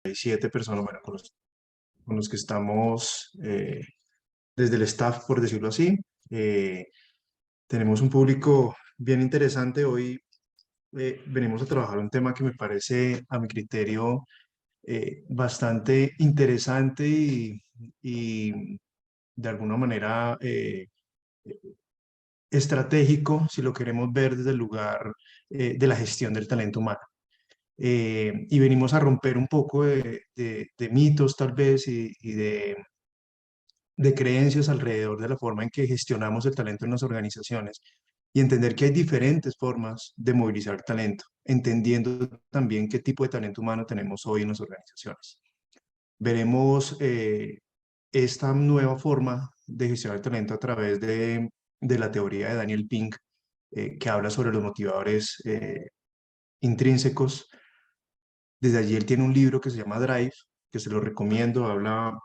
7 personas, bueno, con los que estamos desde el staff, por decirlo así. Eh, Tenemos un público bien interesante. Hoy venimos a trabajar un tema que me parece, a mi criterio, bastante interesante y de alguna manera estratégico, si lo queremos ver desde el lugar de la gestión del talento humano. Y venimos a romper un poco de mitos tal vez y de creencias alrededor de la forma en que gestionamos el talento en las organizaciones y entender que hay diferentes formas de movilizar talento, entendiendo también qué tipo de talento humano tenemos hoy en las organizaciones. Veremos esta nueva forma de gestionar el talento a través de la teoría de Daniel Pink, que habla sobre los motivadores intrínsecos. Desde allí él tiene un libro que se llama Drive, que se lo recomiendo, habla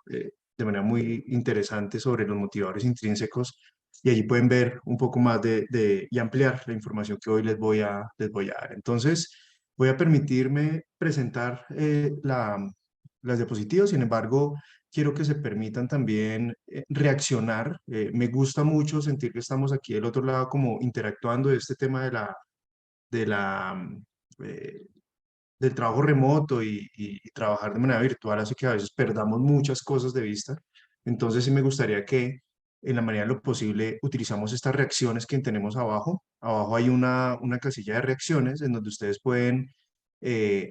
de manera muy interesante sobre los motivadores intrínsecos y allí pueden ver un poco más y ampliar la información que hoy les voy a dar. Entonces, voy a permitirme presentar las diapositivas, sin embargo, quiero que se permitan también reaccionar. Me gusta mucho sentir que estamos aquí del otro lado como interactuando de este tema de la eh, del trabajo remoto y trabajar de manera virtual hace que a veces perdamos muchas cosas de vista. Entonces sí me gustaría que en la medida de lo posible utilizamos estas reacciones que tenemos abajo. Abajo hay una casilla de reacciones en donde ustedes pueden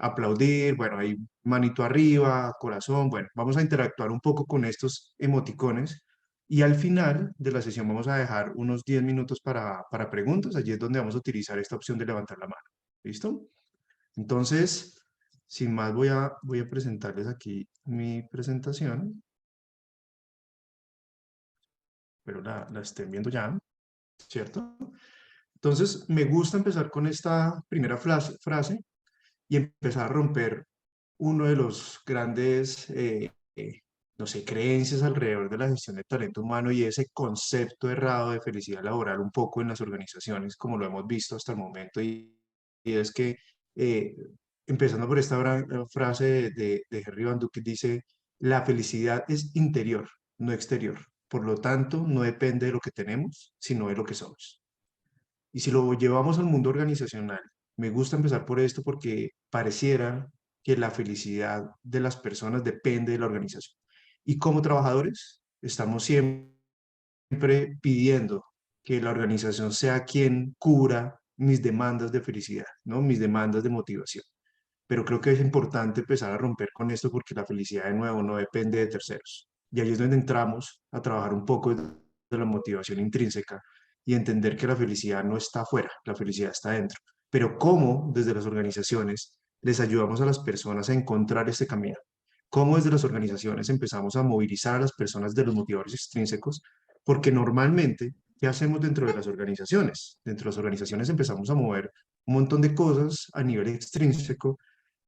aplaudir, bueno, hay manito arriba, corazón, bueno, vamos a interactuar un poco con estos emoticones. Y al final de la sesión vamos a dejar unos 10 minutos para preguntas. Allí es donde vamos a utilizar esta opción de levantar la mano. ¿Listo? Entonces, sin más, voy a presentarles aquí mi presentación, pero la estén viendo ya, ¿cierto? Entonces, me gusta empezar con esta primera frase y empezar a romper uno de los grandes, no sé, creencias alrededor de la gestión de talento humano y ese concepto errado de felicidad laboral un poco en las organizaciones, como lo hemos visto hasta el momento, y es que, eh, empezando por esta frase de Henry Van Duke, que dice, la felicidad es interior, no exterior. Por lo tanto, no depende de lo que tenemos, sino de lo que somos. Y si lo llevamos al mundo organizacional, me gusta empezar por esto porque pareciera que la felicidad de las personas depende de la organización. Y como trabajadores, estamos siempre pidiendo que la organización sea quien cubra mis demandas de felicidad, ¿no? Mis demandas de motivación. Pero creo que es importante empezar a romper con esto porque la felicidad, de nuevo, no depende de terceros. Y ahí es donde entramos a trabajar un poco de la motivación intrínseca y entender que la felicidad no está afuera, la felicidad está dentro. Pero cómo desde las organizaciones les ayudamos a las personas a encontrar este camino. Cómo desde las organizaciones empezamos a movilizar a las personas de los motivadores extrínsecos, porque normalmente, ¿qué hacemos dentro de las organizaciones? Dentro de las organizaciones empezamos a mover un montón de cosas a nivel extrínseco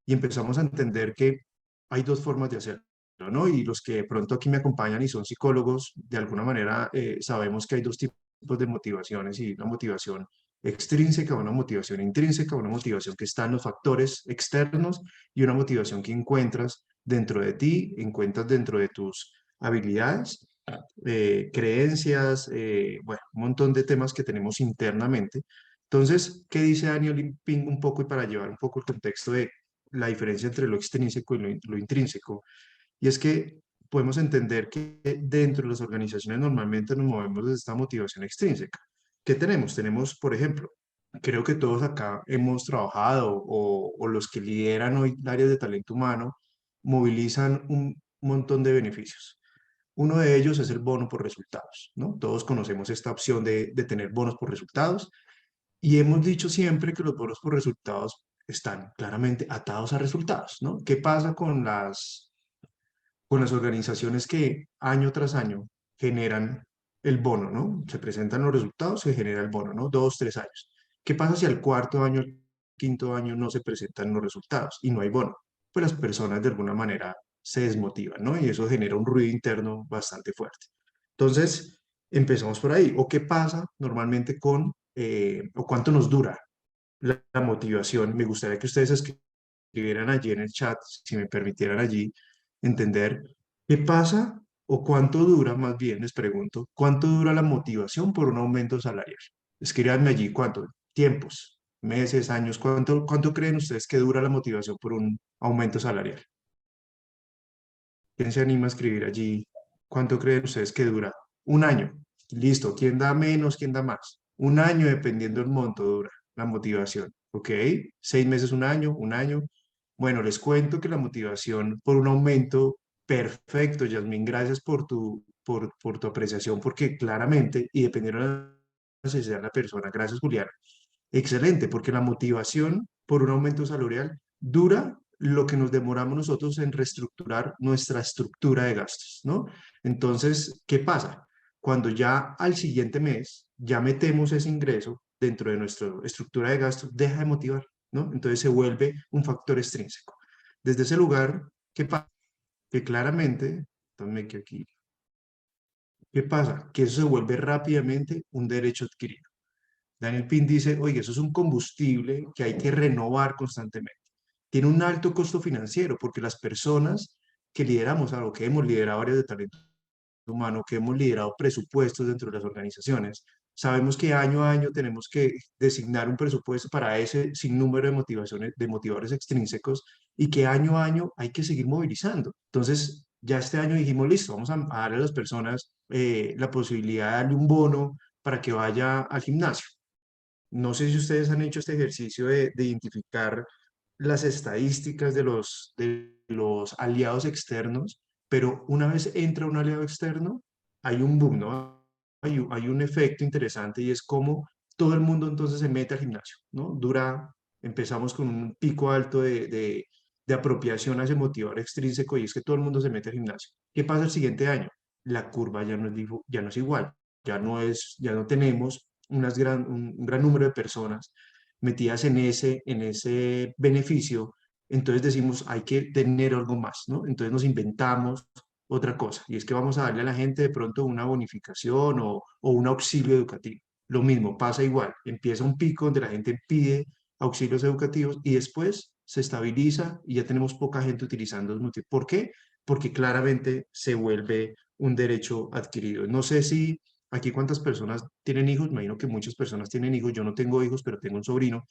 y empezamos a entender que hay dos formas de hacerlo, ¿no? Y los que de pronto aquí me acompañan y son psicólogos, de alguna manera sabemos que hay dos tipos de motivaciones y una motivación extrínseca, una motivación intrínseca, una motivación que está en los factores externos y una motivación que encuentras dentro de ti, encuentras dentro de tus habilidades, creencias, bueno, un montón de temas que tenemos internamente. Entonces, ¿qué dice Daniel Pink un poco y para llevar un poco el contexto de la diferencia entre lo extrínseco y lo intrínseco? Y es que podemos entender que dentro de las organizaciones normalmente nos movemos desde esta motivación extrínseca. ¿Qué tenemos? Tenemos, por ejemplo, creo que todos acá hemos trabajado o los que lideran hoy áreas de talento humano movilizan un montón de beneficios. Uno de ellos es el bono por resultados, ¿no? Todos conocemos esta opción de tener bonos por resultados y hemos dicho siempre que los bonos por resultados están claramente atados a resultados, ¿no? ¿Qué pasa con las organizaciones que año tras año generan el bono, ¿no? Se presentan los resultados, se genera el bono, ¿no? 2, 3 años. ¿Qué pasa si al cuarto año, al quinto año no se presentan los resultados y no hay bono? Pues las personas de alguna manera se desmotivan, ¿no? Y eso genera un ruido interno bastante fuerte. Entonces, empezamos por ahí. ¿O qué pasa normalmente o cuánto nos dura la motivación? Me gustaría que ustedes escribieran allí en el chat, si me permitieran allí entender qué pasa o cuánto dura, más bien les pregunto, cuánto dura la motivación por un aumento salarial. Escríbanme allí cuánto, tiempos, meses, años, cuánto creen ustedes que dura la motivación por un aumento salarial. ¿Quién se anima a escribir allí? ¿Cuánto creen ustedes que dura? Un año. Listo. ¿Quién da menos? ¿Quién da más? Un año dependiendo del monto dura la motivación. ¿Ok? 6 meses, un año, un año. Bueno, les cuento que la motivación por un aumento, perfecto, Yasmín, gracias por tu apreciación, porque claramente, y dependiendo de la necesidad de la persona, gracias, Julián, excelente, porque la motivación por un aumento salarial dura lo que nos demoramos nosotros en reestructurar nuestra estructura de gastos, ¿no? Entonces, ¿qué pasa? Cuando ya al siguiente mes ya metemos ese ingreso dentro de nuestra estructura de gastos, deja de motivar, ¿no? Entonces se vuelve un factor extrínseco. Desde ese lugar, ¿qué pasa? Que claramente, entonces que aquí, ¿qué pasa? Que eso se vuelve rápidamente un derecho adquirido. Daniel Pin dice, oye, eso es un combustible que hay que renovar constantemente. Tiene un alto costo financiero porque las personas que lideramos algo, que hemos liderado áreas de talento humano, que hemos liderado presupuestos dentro de las organizaciones, sabemos que año a año tenemos que designar un presupuesto para ese sinnúmero de motivaciones, de motivadores extrínsecos y que año a año hay que seguir movilizando. Entonces, ya este año dijimos, listo, vamos a darle a las personas la posibilidad de darle un bono para que vaya al gimnasio. No sé si ustedes han hecho este ejercicio de identificar las estadísticas de los aliados externos, pero una vez entra un aliado externo, hay un boom, ¿no? Hay un efecto interesante y es como todo el mundo entonces se mete al gimnasio, ¿no? Empezamos con un pico alto de apropiación hacia motivador extrínseco y es que todo el mundo se mete al gimnasio. ¿Qué pasa el siguiente año? La curva ya no es igual, ya no tenemos un gran número de personas metidas en ese beneficio, entonces decimos, hay que tener algo más, ¿no? Entonces nos inventamos otra cosa, y es que vamos a darle a la gente de pronto una bonificación o un auxilio educativo. Lo mismo, pasa igual, empieza un pico donde la gente pide auxilios educativos y después se estabiliza y ya tenemos poca gente utilizando los multi. ¿Por qué? Porque claramente se vuelve un derecho adquirido. No sé si aquí cuántas personas tienen hijos, me imagino que muchas personas tienen hijos, yo no tengo hijos, pero tengo un sobrino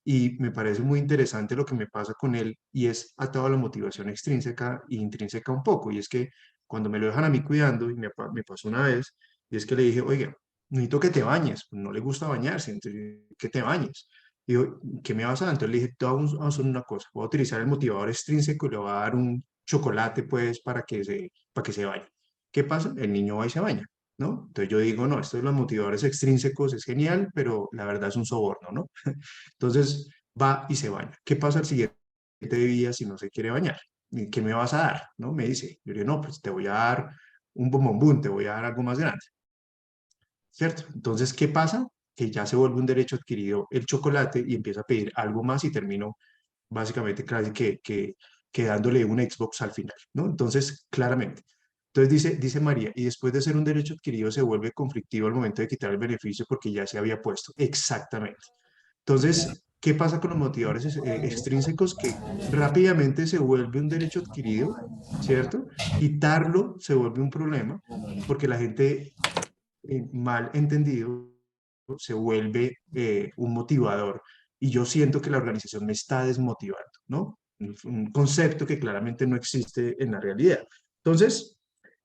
y me parece muy interesante lo que me pasa con él y es atado a la motivación extrínseca e intrínseca un poco, y es que cuando me lo dejan a mí cuidando, y me pasó una vez, y es que le dije, oiga, necesito que te bañes, pues no le gusta bañarse, entonces, que te bañes. Y yo, ¿qué me vas a dar? Entonces le dije, vamos a hacer una cosa, voy a utilizar el motivador extrínseco y le voy a dar un chocolate, pues, para que se bañe. ¿Qué pasa? El niño va y se baña, ¿no? Entonces yo digo, no, esto de los motivadores extrínsecos es genial, pero la verdad es un soborno, ¿no? Entonces va y se baña. ¿Qué pasa el siguiente día si no se quiere bañar? ¿Y qué me vas a dar? ¿No? Me dice, yo le digo, no, pues te voy a dar un bombombún, te voy a dar algo más grande, ¿cierto? Entonces, ¿qué pasa? Que ya se vuelve un derecho adquirido el chocolate y empieza a pedir algo más y termino básicamente casi que dándole un Xbox al final, ¿no? Entonces, claramente. Entonces dice María, y después de ser un derecho adquirido se vuelve conflictivo al momento de quitar el beneficio porque ya se había puesto. Exactamente. Entonces, ¿qué pasa con los motivadores extrínsecos? Que rápidamente se vuelve un derecho adquirido, ¿cierto? Quitarlo se vuelve un problema porque la gente, mal entendido, se vuelve un motivador y yo siento que la organización me está desmotivando, ¿no? Un concepto que claramente no existe en la realidad. Entonces,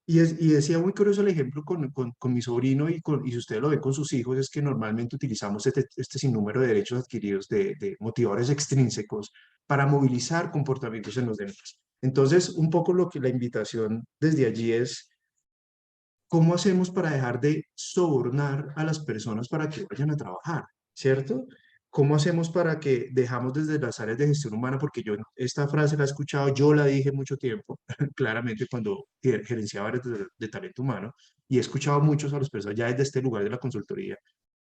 y decía muy curioso el ejemplo con mi sobrino y si usted lo ve con sus hijos, es que normalmente utilizamos este sinnúmero de derechos adquiridos de motivadores extrínsecos para movilizar comportamientos en los demás. Entonces, un poco lo que la invitación desde allí es, ¿cómo hacemos para dejar de sobornar a las personas para que vayan a trabajar? ¿Cierto? ¿Cómo hacemos para que dejamos desde las áreas de gestión humana? Porque yo esta frase la he escuchado, yo la dije mucho tiempo, claramente cuando gerenciaba áreas de talento humano, y he escuchado muchos a las personas ya desde este lugar de la consultoría,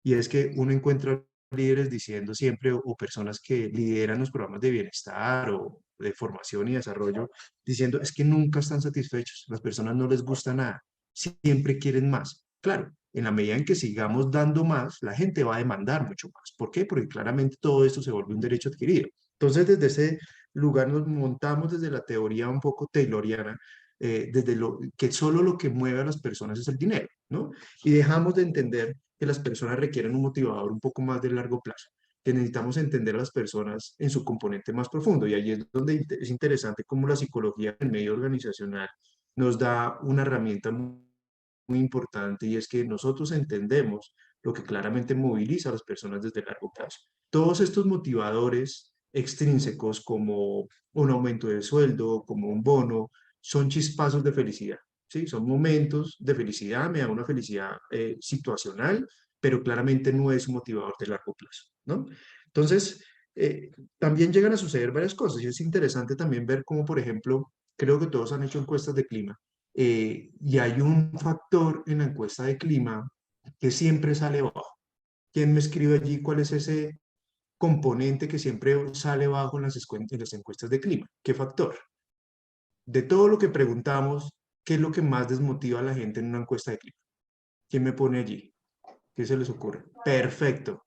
y es que uno encuentra líderes diciendo siempre, o personas que lideran los programas de bienestar o de formación y desarrollo, diciendo, es que nunca están satisfechos, las personas no les gusta nada, siempre quieren más. Claro, en la medida en que sigamos dando más, la gente va a demandar mucho más. ¿Por qué? Porque claramente todo esto se vuelve un derecho adquirido. Entonces, lugar nos montamos desde la teoría un poco tayloriana, desde lo que solo lo que mueve a las personas es el dinero, ¿no? Y dejamos de entender que las personas requieren un motivador un poco más de largo plazo, que necesitamos entender a las personas en su componente más profundo. Y ahí es donde es interesante cómo la psicología en medio organizacional nos da una herramienta muy importante, y es que nosotros entendemos lo que claramente moviliza a las personas desde el largo plazo. Todos estos motivadores extrínsecos como un aumento de sueldo, como un bono, son chispazos de felicidad, ¿sí? Son momentos de felicidad, me da una felicidad situacional, pero claramente no es un motivador de largo plazo, ¿no? Entonces, también llegan a suceder varias cosas y es interesante también ver cómo, por ejemplo, creo que todos han hecho encuestas de clima, y hay un factor en la encuesta de clima que siempre sale bajo. ¿Quién me escribe allí cuál es ese componente que siempre sale bajo en en las encuestas de clima? ¿Qué factor? De todo lo que preguntamos, ¿qué es lo que más desmotiva a la gente en una encuesta de clima? ¿Quién me pone allí? ¿Qué se les ocurre? Perfecto.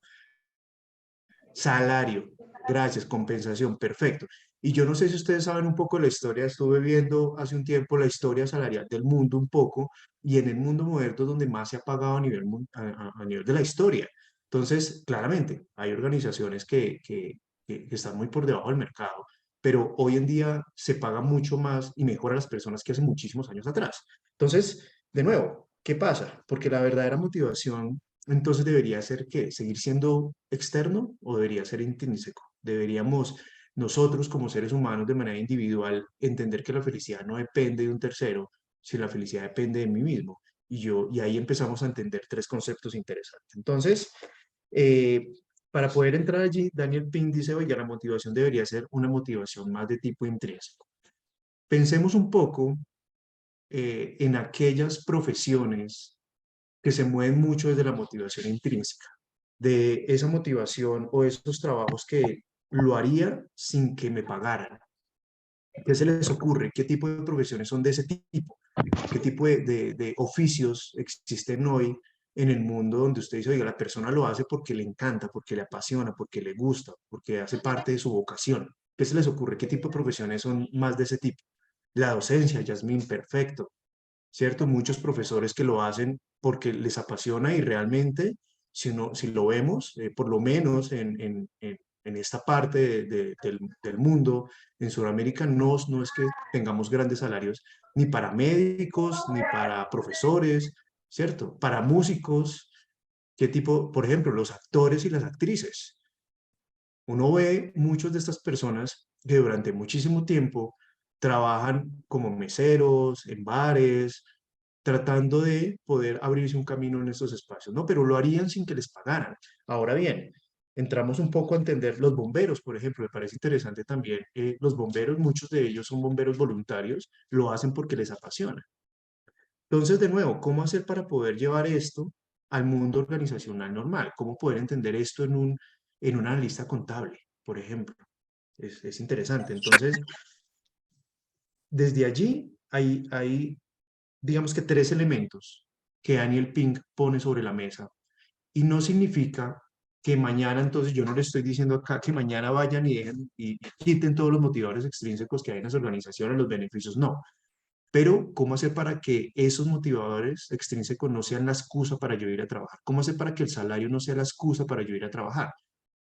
Salario, gracias, compensación, perfecto. Y yo no sé si ustedes saben un poco la historia, estuve viendo hace un tiempo la historia salarial del mundo un poco, y en el mundo moderno es donde más se ha pagado a nivel, a nivel de la historia. Entonces, claramente, hay organizaciones que están muy por debajo del mercado, pero hoy en día se paga mucho más y mejor a las personas que hace muchísimos años atrás. Entonces, de nuevo, ¿qué pasa? Porque la verdadera motivación entonces debería ser que seguir siendo externo o debería ser intrínseco. Deberíamos nosotros como seres humanos de manera individual entender que la felicidad no depende de un tercero, sino la felicidad depende de mí mismo. Y ahí empezamos a entender tres conceptos interesantes. Entonces, eh, para poder entrar allí, Daniel Pink dice, oiga, la motivación debería ser una motivación más de tipo intrínseco. Pensemos un poco en aquellas profesiones que se mueven mucho desde la motivación intrínseca, de esa motivación o esos trabajos que lo haría sin que me pagaran. ¿Qué se les ocurre? ¿Qué tipo de profesiones son de ese tipo? ¿Qué tipo de oficios existen hoy en el mundo donde usted dice, oiga, la persona lo hace porque le encanta, porque le apasiona, porque le gusta, porque hace parte de su vocación? ¿Qué se les ocurre? ¿Qué tipo de profesiones son más de ese tipo? La docencia, Yasmín, perfecto. ¿Cierto? Muchos profesores que lo hacen porque les apasiona y realmente, si lo vemos, por lo menos en esta parte del mundo, en Sudamérica, no es que tengamos grandes salarios ni para médicos, ni para profesores, ¿cierto? Para músicos, ¿qué tipo? Por ejemplo, los actores y las actrices. Uno ve muchas de estas personas que durante muchísimo tiempo trabajan como meseros, en bares, tratando de poder abrirse un camino en estos espacios, ¿no? Pero lo harían sin que les pagaran. Ahora bien, entramos un poco a entender los bomberos, por ejemplo, me parece interesante también. Los bomberos, muchos de ellos son bomberos voluntarios, lo hacen porque les apasiona. Entonces, de nuevo, ¿cómo hacer para poder llevar esto al mundo organizacional normal? ¿Cómo poder entender esto en una analista contable, por ejemplo? Es interesante. Entonces, desde allí hay, digamos que tres elementos que Daniel Pink pone sobre la mesa. Y no significa que mañana, entonces yo no le estoy diciendo acá que mañana vayan y dejen y quiten todos los motivadores extrínsecos que hay en las organizaciones, los beneficios, no. Pero, ¿cómo hacer para que esos motivadores extrínsecos no sean la excusa para yo ir a trabajar? ¿Cómo hacer para que el salario no sea la excusa para yo ir a trabajar?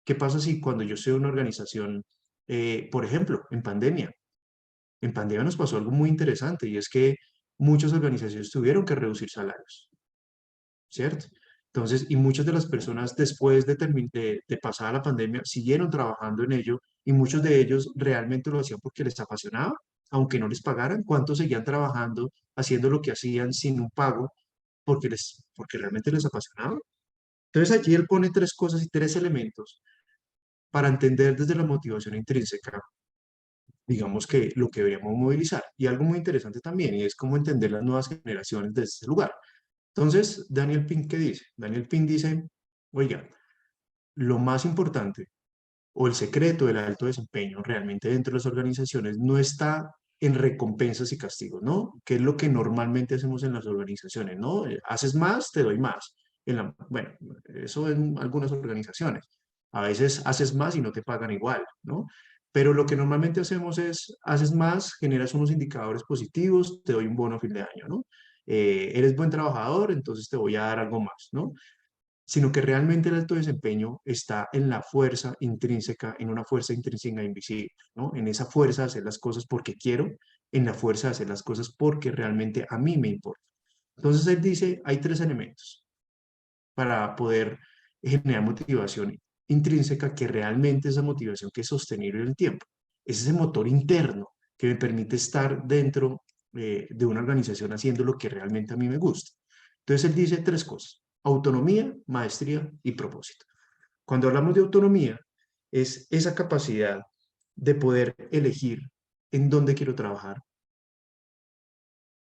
¿Qué pasa si cuando yo soy una organización, por ejemplo, en pandemia nos pasó algo muy interesante y es que muchas organizaciones tuvieron que reducir salarios, ¿cierto? Entonces, y muchas de las personas después de pasada la pandemia siguieron trabajando en ello y muchos de ellos realmente lo hacían porque les apasionaba, aunque no les pagaran. ¿Cuántos seguían trabajando, haciendo lo que hacían sin un pago porque realmente les apasionaba? Entonces allí él pone tres cosas y tres elementos para entender desde la motivación intrínseca, digamos que lo que deberíamos movilizar. Y algo muy interesante también, y es cómo entender las nuevas generaciones desde este lugar. Entonces, Daniel Pink, ¿qué dice? Daniel Pink dice, oiga, lo más importante o el secreto del alto desempeño realmente dentro de las organizaciones no está en recompensas y castigos, ¿no? Que es lo que normalmente hacemos en las organizaciones, ¿no? Haces más, te doy más. Bueno, eso en algunas organizaciones. A veces haces más y no te pagan igual, ¿no? Pero lo que normalmente hacemos es, haces más, generas unos indicadores positivos, te doy un bono a fin de año, ¿no? Eres buen trabajador, entonces te voy a dar algo más, ¿no? Sino que realmente el alto desempeño está en la fuerza intrínseca, en una fuerza intrínseca invisible, ¿no? En esa fuerza de hacer las cosas porque quiero, en la fuerza de hacer las cosas porque realmente a mí me importa. Entonces él dice, hay tres elementos para poder generar motivación intrínseca, que realmente esa motivación que es sostenible en el tiempo. Es ese motor interno que me permite estar dentro de una organización haciendo lo que realmente a mí me gusta. Entonces él dice tres cosas: autonomía, maestría y propósito. Cuando hablamos de autonomía, es esa capacidad de poder elegir en dónde quiero trabajar,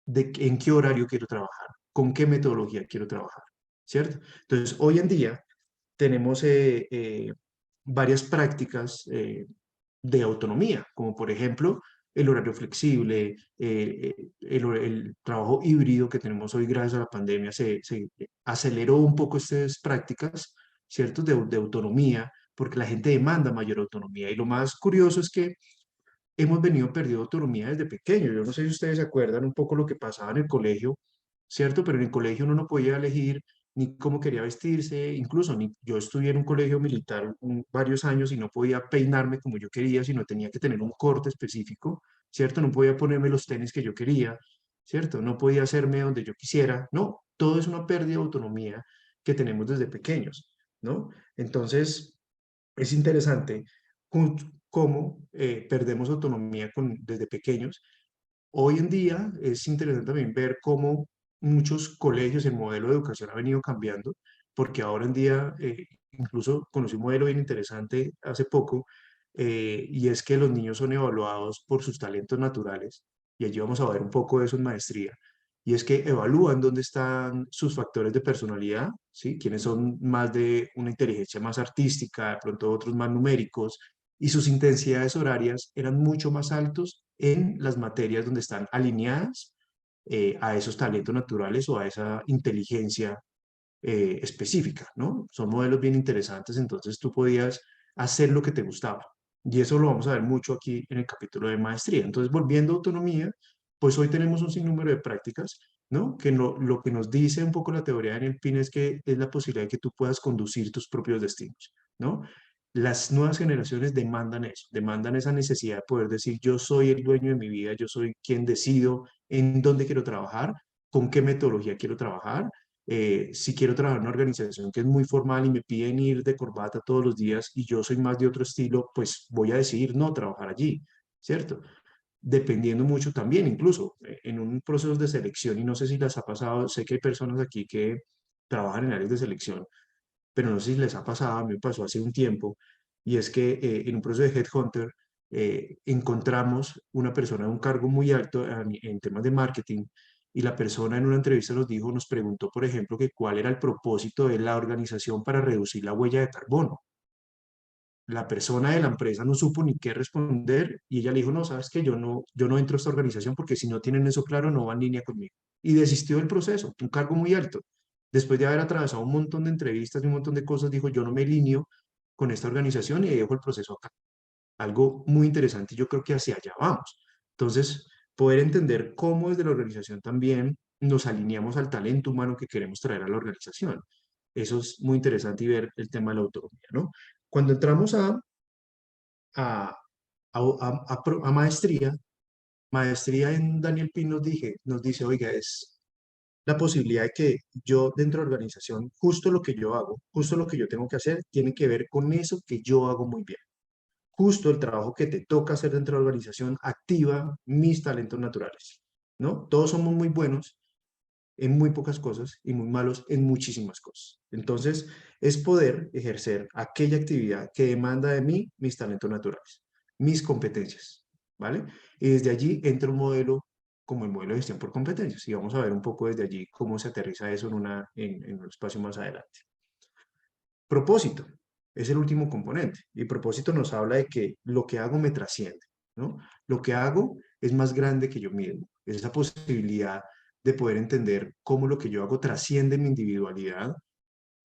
en qué horario quiero trabajar, con qué metodología quiero trabajar, ¿cierto? Entonces, hoy en día tenemos varias prácticas de autonomía, como por ejemplo el horario flexible, el trabajo híbrido que tenemos hoy gracias a la pandemia, se aceleró un poco estas prácticas, ¿cierto? De autonomía, porque la gente demanda mayor autonomía. Y lo más curioso es que hemos venido perdiendo autonomía desde pequeño. Yo no sé si ustedes se acuerdan un poco lo que pasaba en el colegio, ¿cierto? Pero en el colegio uno no podía elegir ni cómo quería vestirse, incluso yo estudié en un colegio militar varios años y no podía peinarme como yo quería, sino tenía que tener un corte específico, ¿cierto? No podía ponerme los tenis que yo quería, ¿cierto? No podía hacerme donde yo quisiera, no, todo es una pérdida de autonomía que tenemos desde pequeños, ¿no? Entonces, es interesante cómo perdemos autonomía desde pequeños. Hoy en día es interesante también ver cómo muchos colegios, el modelo de educación ha venido cambiando, porque ahora en día, incluso conocí un modelo bien interesante hace poco, y es que los niños son evaluados por sus talentos naturales, y allí vamos a ver un poco de eso en maestría, y es que evalúan dónde están sus factores de personalidad, ¿sí? Quienes son más de una inteligencia más artística, de pronto otros más numéricos, y sus intensidades horarias eran mucho más altos en las materias donde están alineadas a esos talentos naturales o a esa inteligencia específica, ¿no? Son modelos bien interesantes, entonces tú podías hacer lo que te gustaba. Y eso lo vamos a ver mucho aquí en el capítulo de maestría. Entonces, volviendo a autonomía, pues hoy tenemos un sinnúmero de prácticas, ¿no? Que lo que nos dice un poco la teoría de NLP es que es la posibilidad de que tú puedas conducir tus propios destinos, ¿no? Las nuevas generaciones demandan eso, demandan esa necesidad de poder decir, yo soy el dueño de mi vida, yo soy quien decido en dónde quiero trabajar, con qué metodología quiero trabajar. Si quiero trabajar en una organización que es muy formal y me piden ir de corbata todos los días y yo soy más de otro estilo, pues voy a decidir no trabajar allí, ¿cierto? Dependiendo mucho también, incluso en un proceso de selección, y no sé si les ha pasado, sé que hay personas aquí que trabajan en áreas de selección, pero no sé si les ha pasado, a mí me pasó hace un tiempo, y es que en un proceso de Headhunter encontramos una persona de un cargo muy alto en temas de marketing, y la persona en una entrevista nos dijo, nos preguntó, por ejemplo, que cuál era el propósito de la organización para reducir la huella de carbono. La persona de la empresa no supo ni qué responder y ella le dijo, no, sabes que yo no entro a esta organización porque si no tienen eso claro no van en línea conmigo. Y desistió del proceso, un cargo muy alto. Después de haber atravesado un montón de entrevistas y un montón de cosas, dijo, yo no me alineo con esta organización y dejo el proceso acá. Algo muy interesante y yo creo que hacia allá vamos. Entonces, poder entender cómo desde la organización también nos alineamos al talento humano que queremos traer a la organización. Eso es muy interesante y ver el tema de la autonomía, ¿no? Cuando entramos a, a maestría, maestría en Daniel Pin nos dice, oiga, es la posibilidad de que yo dentro de la organización, justo lo que yo hago, justo lo que yo tengo que hacer, tiene que ver con eso que yo hago muy bien. Justo el trabajo que te toca hacer dentro de la organización activa mis talentos naturales, ¿no? Todos somos muy buenos en muy pocas cosas y muy malos en muchísimas cosas. Entonces, es poder ejercer aquella actividad que demanda de mí mis talentos naturales, mis competencias, ¿vale? Y desde allí entra un modelo como el modelo de gestión por competencias y vamos a ver un poco desde allí cómo se aterriza eso en un espacio más adelante. Propósito es el último componente y propósito nos habla de que lo que hago me trasciende, ¿no? Lo que hago es más grande que yo mismo, es esa posibilidad de poder entender cómo lo que yo hago trasciende mi individualidad,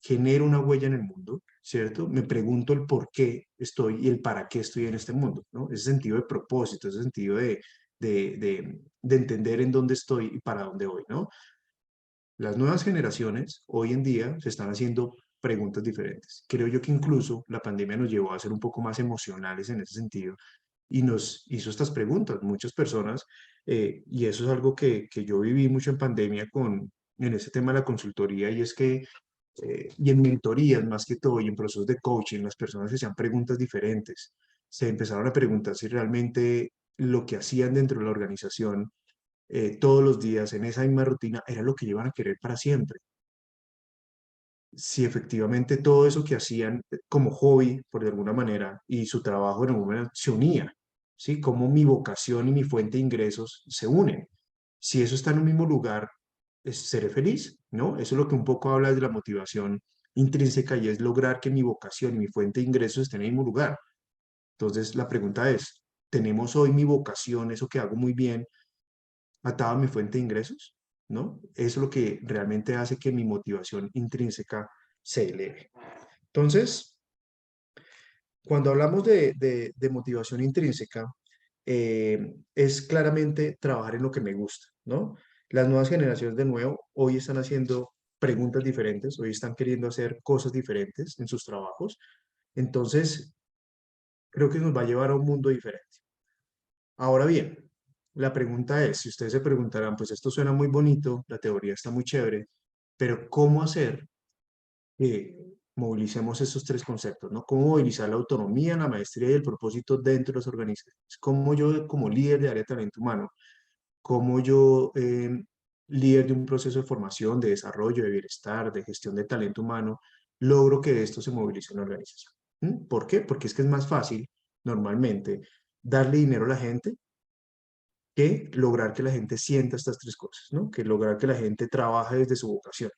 genero una huella en el mundo, ¿cierto? Me pregunto el por qué estoy y el para qué estoy en este mundo, ¿no? Ese sentido de propósito, ese sentido de entender en dónde estoy y para dónde voy, ¿no? Las nuevas generaciones hoy en día se están haciendo preguntas diferentes. Creo yo que incluso la pandemia nos llevó a ser un poco más emocionales en ese sentido y nos hizo estas preguntas. Muchas personas, y eso es algo que yo viví mucho en pandemia en ese tema de la consultoría, y es que, y en mentorías más que todo, y en procesos de coaching, las personas se hacían preguntas diferentes. Se empezaron a preguntar si realmente lo que hacían dentro de la organización todos los días en esa misma rutina era lo que iban a querer para siempre. Si efectivamente todo eso que hacían como hobby, por de alguna manera, y su trabajo en algún momento se unía, ¿sí? Cómo mi vocación y mi fuente de ingresos se unen. Si eso está en un mismo lugar, seré feliz, ¿no? Eso es lo que un poco habla de la motivación intrínseca y es lograr que mi vocación y mi fuente de ingresos estén en el mismo lugar. Entonces, la pregunta es, ¿tenemos hoy mi vocación, eso que hago muy bien, atado a mi fuente de ingresos? ¿No? Eso es lo que realmente hace que mi motivación intrínseca se eleve. Entonces, cuando hablamos de motivación intrínseca, es claramente trabajar en lo que me gusta, ¿no? Las nuevas generaciones, de nuevo, hoy están haciendo preguntas diferentes, hoy están queriendo hacer cosas diferentes en sus trabajos. Entonces, creo que nos va a llevar a un mundo diferente. Ahora bien, la pregunta es, si ustedes se preguntarán, pues esto suena muy bonito, la teoría está muy chévere, pero ¿cómo hacer que movilicemos esos tres conceptos, ¿no? ¿Cómo movilizar la autonomía, la maestría y el propósito dentro de las organizaciones? ¿Cómo yo, como líder de área de talento humano, cómo yo, líder de un proceso de formación, de desarrollo, de bienestar, de gestión de talento humano, logro que esto se movilice en la organización? ¿Mm? ¿Por qué? Porque es que es más fácil, normalmente, darle dinero a la gente que lograr que la gente sienta estas tres cosas, ¿no? Que lograr que la gente trabaje desde su vocación.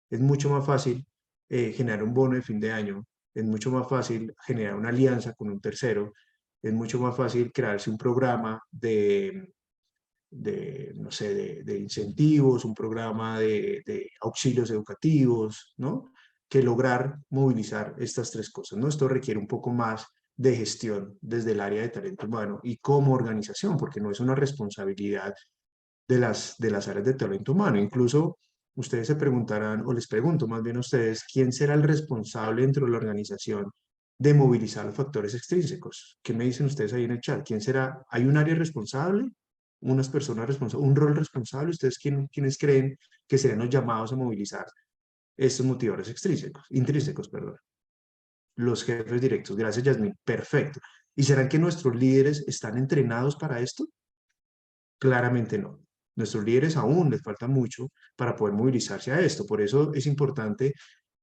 Es mucho más fácil generar un bono de fin de año, es mucho más fácil generar una alianza con un tercero, es mucho más fácil crearse un programa no sé, de incentivos, un programa de auxilios educativos, ¿no? Que lograr movilizar estas tres cosas, ¿no? Esto requiere un poco más de gestión desde el área de talento humano y como organización, porque no es una responsabilidad de las áreas de talento humano. Incluso ustedes se preguntarán, o les pregunto más bien a ustedes, ¿quién será el responsable dentro de la organización de movilizar los factores extrínsecos? ¿Qué me dicen ustedes ahí en el chat? ¿Quién será? ¿Hay un área responsable? ¿Unas personas responsables? ¿Un rol responsable? ¿Ustedes quiénes creen que serán los llamados a movilizar estos motivadores intrínsecos, perdón? Los jefes directos. Gracias, Yasmin. Perfecto. ¿Y serán que nuestros líderes están entrenados para esto? Claramente no. Nuestros líderes aún les falta mucho para poder movilizarse a esto. Por eso es importante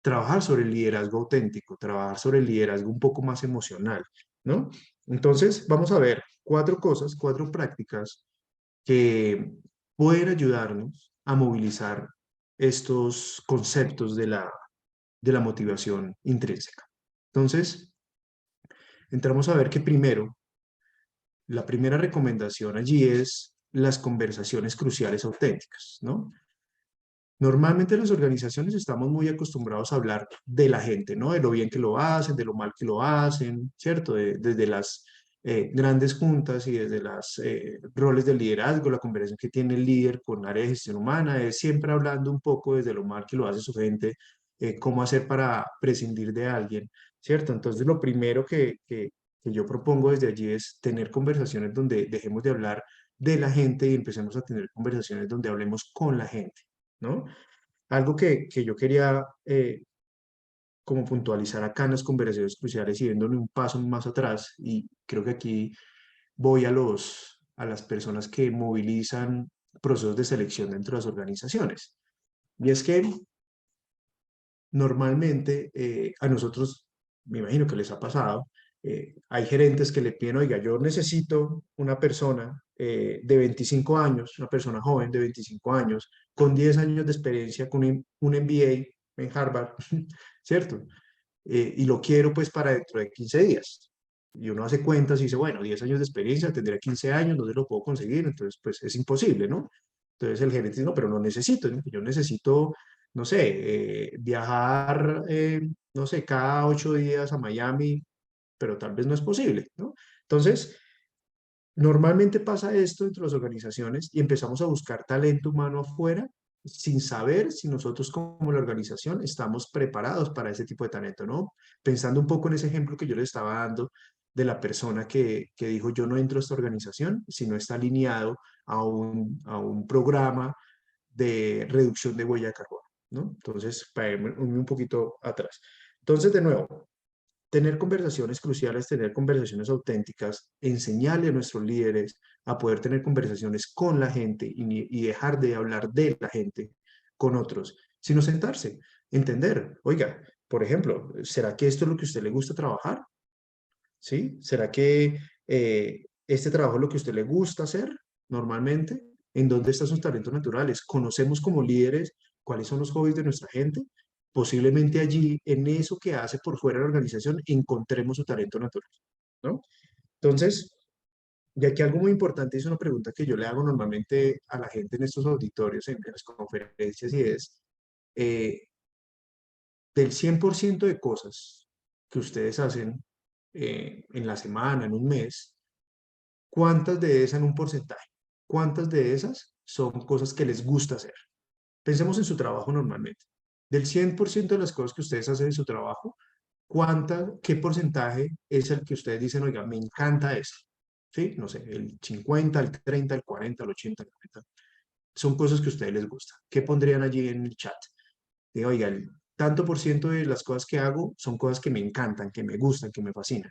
trabajar sobre el liderazgo auténtico, trabajar sobre el liderazgo un poco más emocional, ¿no? Entonces, vamos a ver cuatro cosas, cuatro prácticas que pueden ayudarnos a movilizar estos conceptos de la motivación intrínseca. Entonces, entramos a ver que primero, la primera recomendación allí es las conversaciones cruciales auténticas, ¿no? Normalmente en las organizaciones estamos muy acostumbrados a hablar de la gente, ¿no? De lo bien que lo hacen, de lo mal que lo hacen, ¿cierto? Desde las grandes juntas y desde los roles del liderazgo, la conversación que tiene el líder con área de gestión humana, es siempre hablando un poco desde lo mal que lo hace su gente, cómo hacer para prescindir de alguien, ¿cierto? Entonces lo primero que yo propongo desde allí es tener conversaciones donde dejemos de hablar de la gente y empecemos a tener conversaciones donde hablemos con la gente, ¿no? Algo que yo quería como puntualizar acá en las conversaciones cruciales y viéndole un paso más atrás, y creo que aquí voy a las personas que movilizan procesos de selección dentro de las organizaciones. Y es que normalmente a nosotros, me imagino que les ha pasado, hay gerentes que le piden, oiga, yo necesito una persona de 25 años, una persona joven de 25 años, con 10 años de experiencia, con un MBA en Harvard, ¿cierto? Y lo quiero pues para dentro de 15 días. Y uno hace cuentas y dice, bueno, 10 años de experiencia, tendré 15 años, no se lo puedo conseguir, entonces pues es imposible, ¿no? Entonces el gerente dice, no, pero no necesito, ¿no? Yo necesito no sé, viajar, no sé, cada 8 días a Miami, pero tal vez no es posible, ¿no? Entonces, normalmente pasa esto entre las organizaciones y empezamos a buscar talento humano afuera sin saber si nosotros como la organización estamos preparados para ese tipo de talento, ¿no? Pensando un poco en ese ejemplo que yo le estaba dando de la persona que dijo, yo no entro a esta organización si no está alineado a un programa de reducción de huella de carbono, ¿no? Entonces, para irme un poquito atrás. Entonces, de nuevo, tener conversaciones cruciales, tener conversaciones auténticas, enseñarle a nuestros líderes a poder tener conversaciones con la gente y dejar de hablar de la gente con otros, sino sentarse, entender, oiga, por ejemplo, ¿será que esto es lo que a usted le gusta trabajar? ¿Sí? ¿Será que este trabajo es lo que a usted le gusta hacer normalmente? ¿En dónde están sus talentos naturales? ¿Conocemos como líderes cuáles son los hobbies de nuestra gente? Posiblemente allí, en eso que hace por fuera de la organización, encontremos su talento natural, ¿no? Entonces, y aquí algo muy importante es una pregunta que yo le hago normalmente a la gente en estos auditorios, en las conferencias, y es, eh, del 100% de cosas que ustedes hacen en la semana, en un mes, ¿cuántas de esas en un porcentaje? ¿Cuántas de esas son cosas que les gusta hacer? Pensemos en su trabajo normalmente. Del 100% de las cosas que ustedes hacen en su trabajo, qué porcentaje es el que ustedes dicen, oiga, me encanta esto? ¿Sí? No sé, el 50, el 30, el 40, el 80, el 90. Son cosas que a ustedes les gustan. ¿Qué pondrían allí en el chat? Digo, oiga, el tanto por ciento de las cosas que hago son cosas que me encantan, que me gustan, que me fascinan.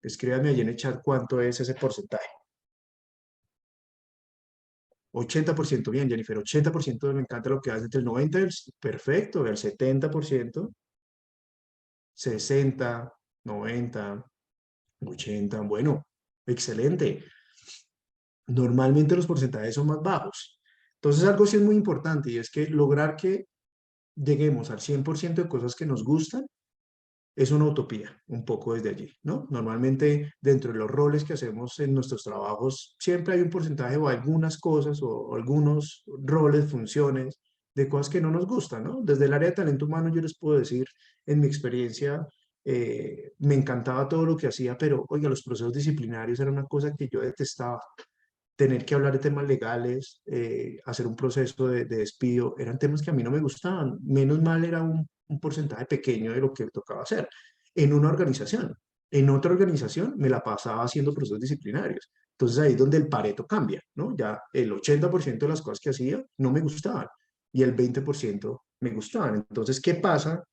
Escríbame allí en el chat cuánto es ese porcentaje. 80%, bien, Jennifer, 80% me encanta lo que hace, entre el 90 y el, perfecto, el 70%, 60, 90, 80, bueno, excelente. Normalmente los porcentajes son más bajos. Entonces, algo sí es muy importante y es que lograr que lleguemos al 100% de cosas que nos gustan es una utopía, un poco desde allí, ¿no? Normalmente dentro de los roles que hacemos en nuestros trabajos, siempre hay un porcentaje o algunas cosas o algunos roles, funciones de cosas que no nos gustan, ¿no? Desde el área de talento humano yo les puedo decir, en mi experiencia, me encantaba todo lo que hacía, pero oiga, los procesos disciplinarios era una cosa que yo detestaba. Tener que hablar de temas legales, hacer un proceso de despido, eran temas que a mí no me gustaban. Menos mal era un porcentaje pequeño de lo que tocaba hacer en una organización. En otra organización me la pasaba haciendo procesos disciplinarios. Entonces ahí es donde el Pareto cambia, ¿no? Ya el 80% de las cosas que hacía no me gustaban y el 20% me gustaban. Entonces, ¿qué pasa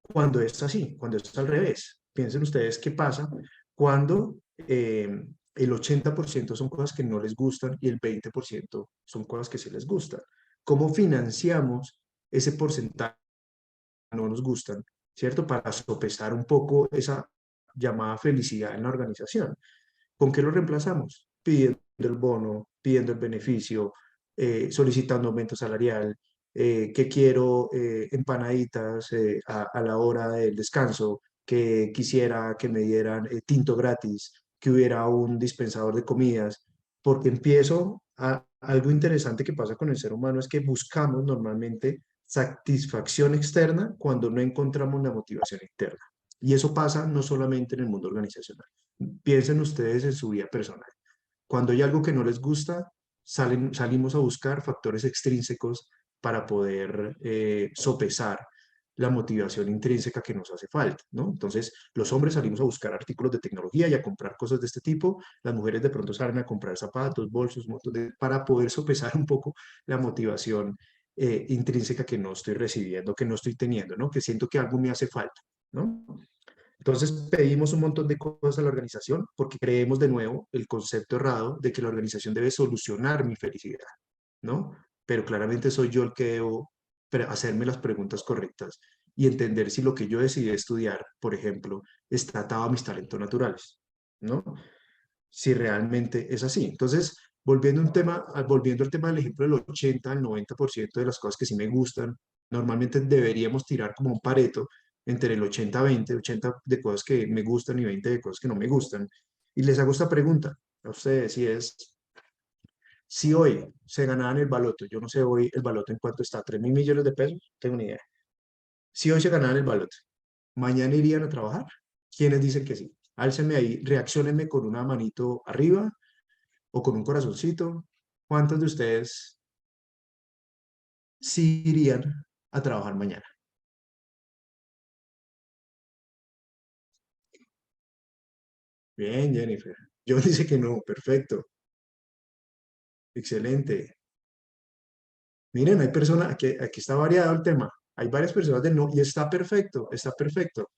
cuando es así? Cuando es al revés. Piensen ustedes qué pasa cuando el 80% son cosas que no les gustan y el 20% son cosas que sí les gustan. ¿Cómo financiamos ese porcentaje que no nos gustan, ¿cierto? Para sopesar un poco esa llamada felicidad en la organización. ¿Con qué lo reemplazamos? Pidiendo el bono, pidiendo el beneficio, solicitando aumento salarial, que quiero empanaditas a la hora del descanso, que quisiera que me dieran tinto gratis, que hubiera un dispensador de comidas, porque algo interesante que pasa con el ser humano es que buscamos normalmente satisfacción externa cuando no encontramos la motivación interna. Y eso pasa no solamente en el mundo organizacional. Piensen ustedes en su vida personal. Cuando hay algo que no les gusta, salimos a buscar factores extrínsecos para poder sopesar la motivación intrínseca que nos hace falta, ¿no? Entonces, los hombres salimos a buscar artículos de tecnología y a comprar cosas de este tipo, las mujeres de pronto salen a comprar zapatos, bolsos, para poder sopesar un poco la motivación intrínseca que no estoy recibiendo, que no estoy teniendo, ¿no? Que siento que algo me hace falta, ¿no? Entonces pedimos un montón de cosas a la organización porque creemos de nuevo el concepto errado de que la organización debe solucionar mi felicidad, ¿no? Pero claramente soy yo el que debo hacerme las preguntas correctas y entender si lo que yo decidí estudiar, por ejemplo, está atado a mis talentos naturales, ¿no? Si realmente es así. Entonces, volviendo al tema del ejemplo del 80 al 90% de las cosas que sí me gustan, normalmente deberíamos tirar como un Pareto entre el 80-20, 80 de cosas que me gustan y 20 de cosas que no me gustan. Y les hago esta pregunta a ustedes, y es, Si hoy se ganaban el baloto, yo no sé hoy el baloto en cuánto está, 3.000 millones de pesos, no tengo ni idea. Si hoy se ganaban el baloto, ¿mañana irían a trabajar? ¿Quiénes dicen que sí? Álcenme ahí, reacciónenme con una manito arriba o con un corazoncito. ¿Cuántos de ustedes sí irían a trabajar mañana? Bien, Jennifer. Yo dice que no, perfecto, excelente. Miren, hay personas, aquí está variado el tema. Hay varias personas de no, y está perfecto, está perfecto.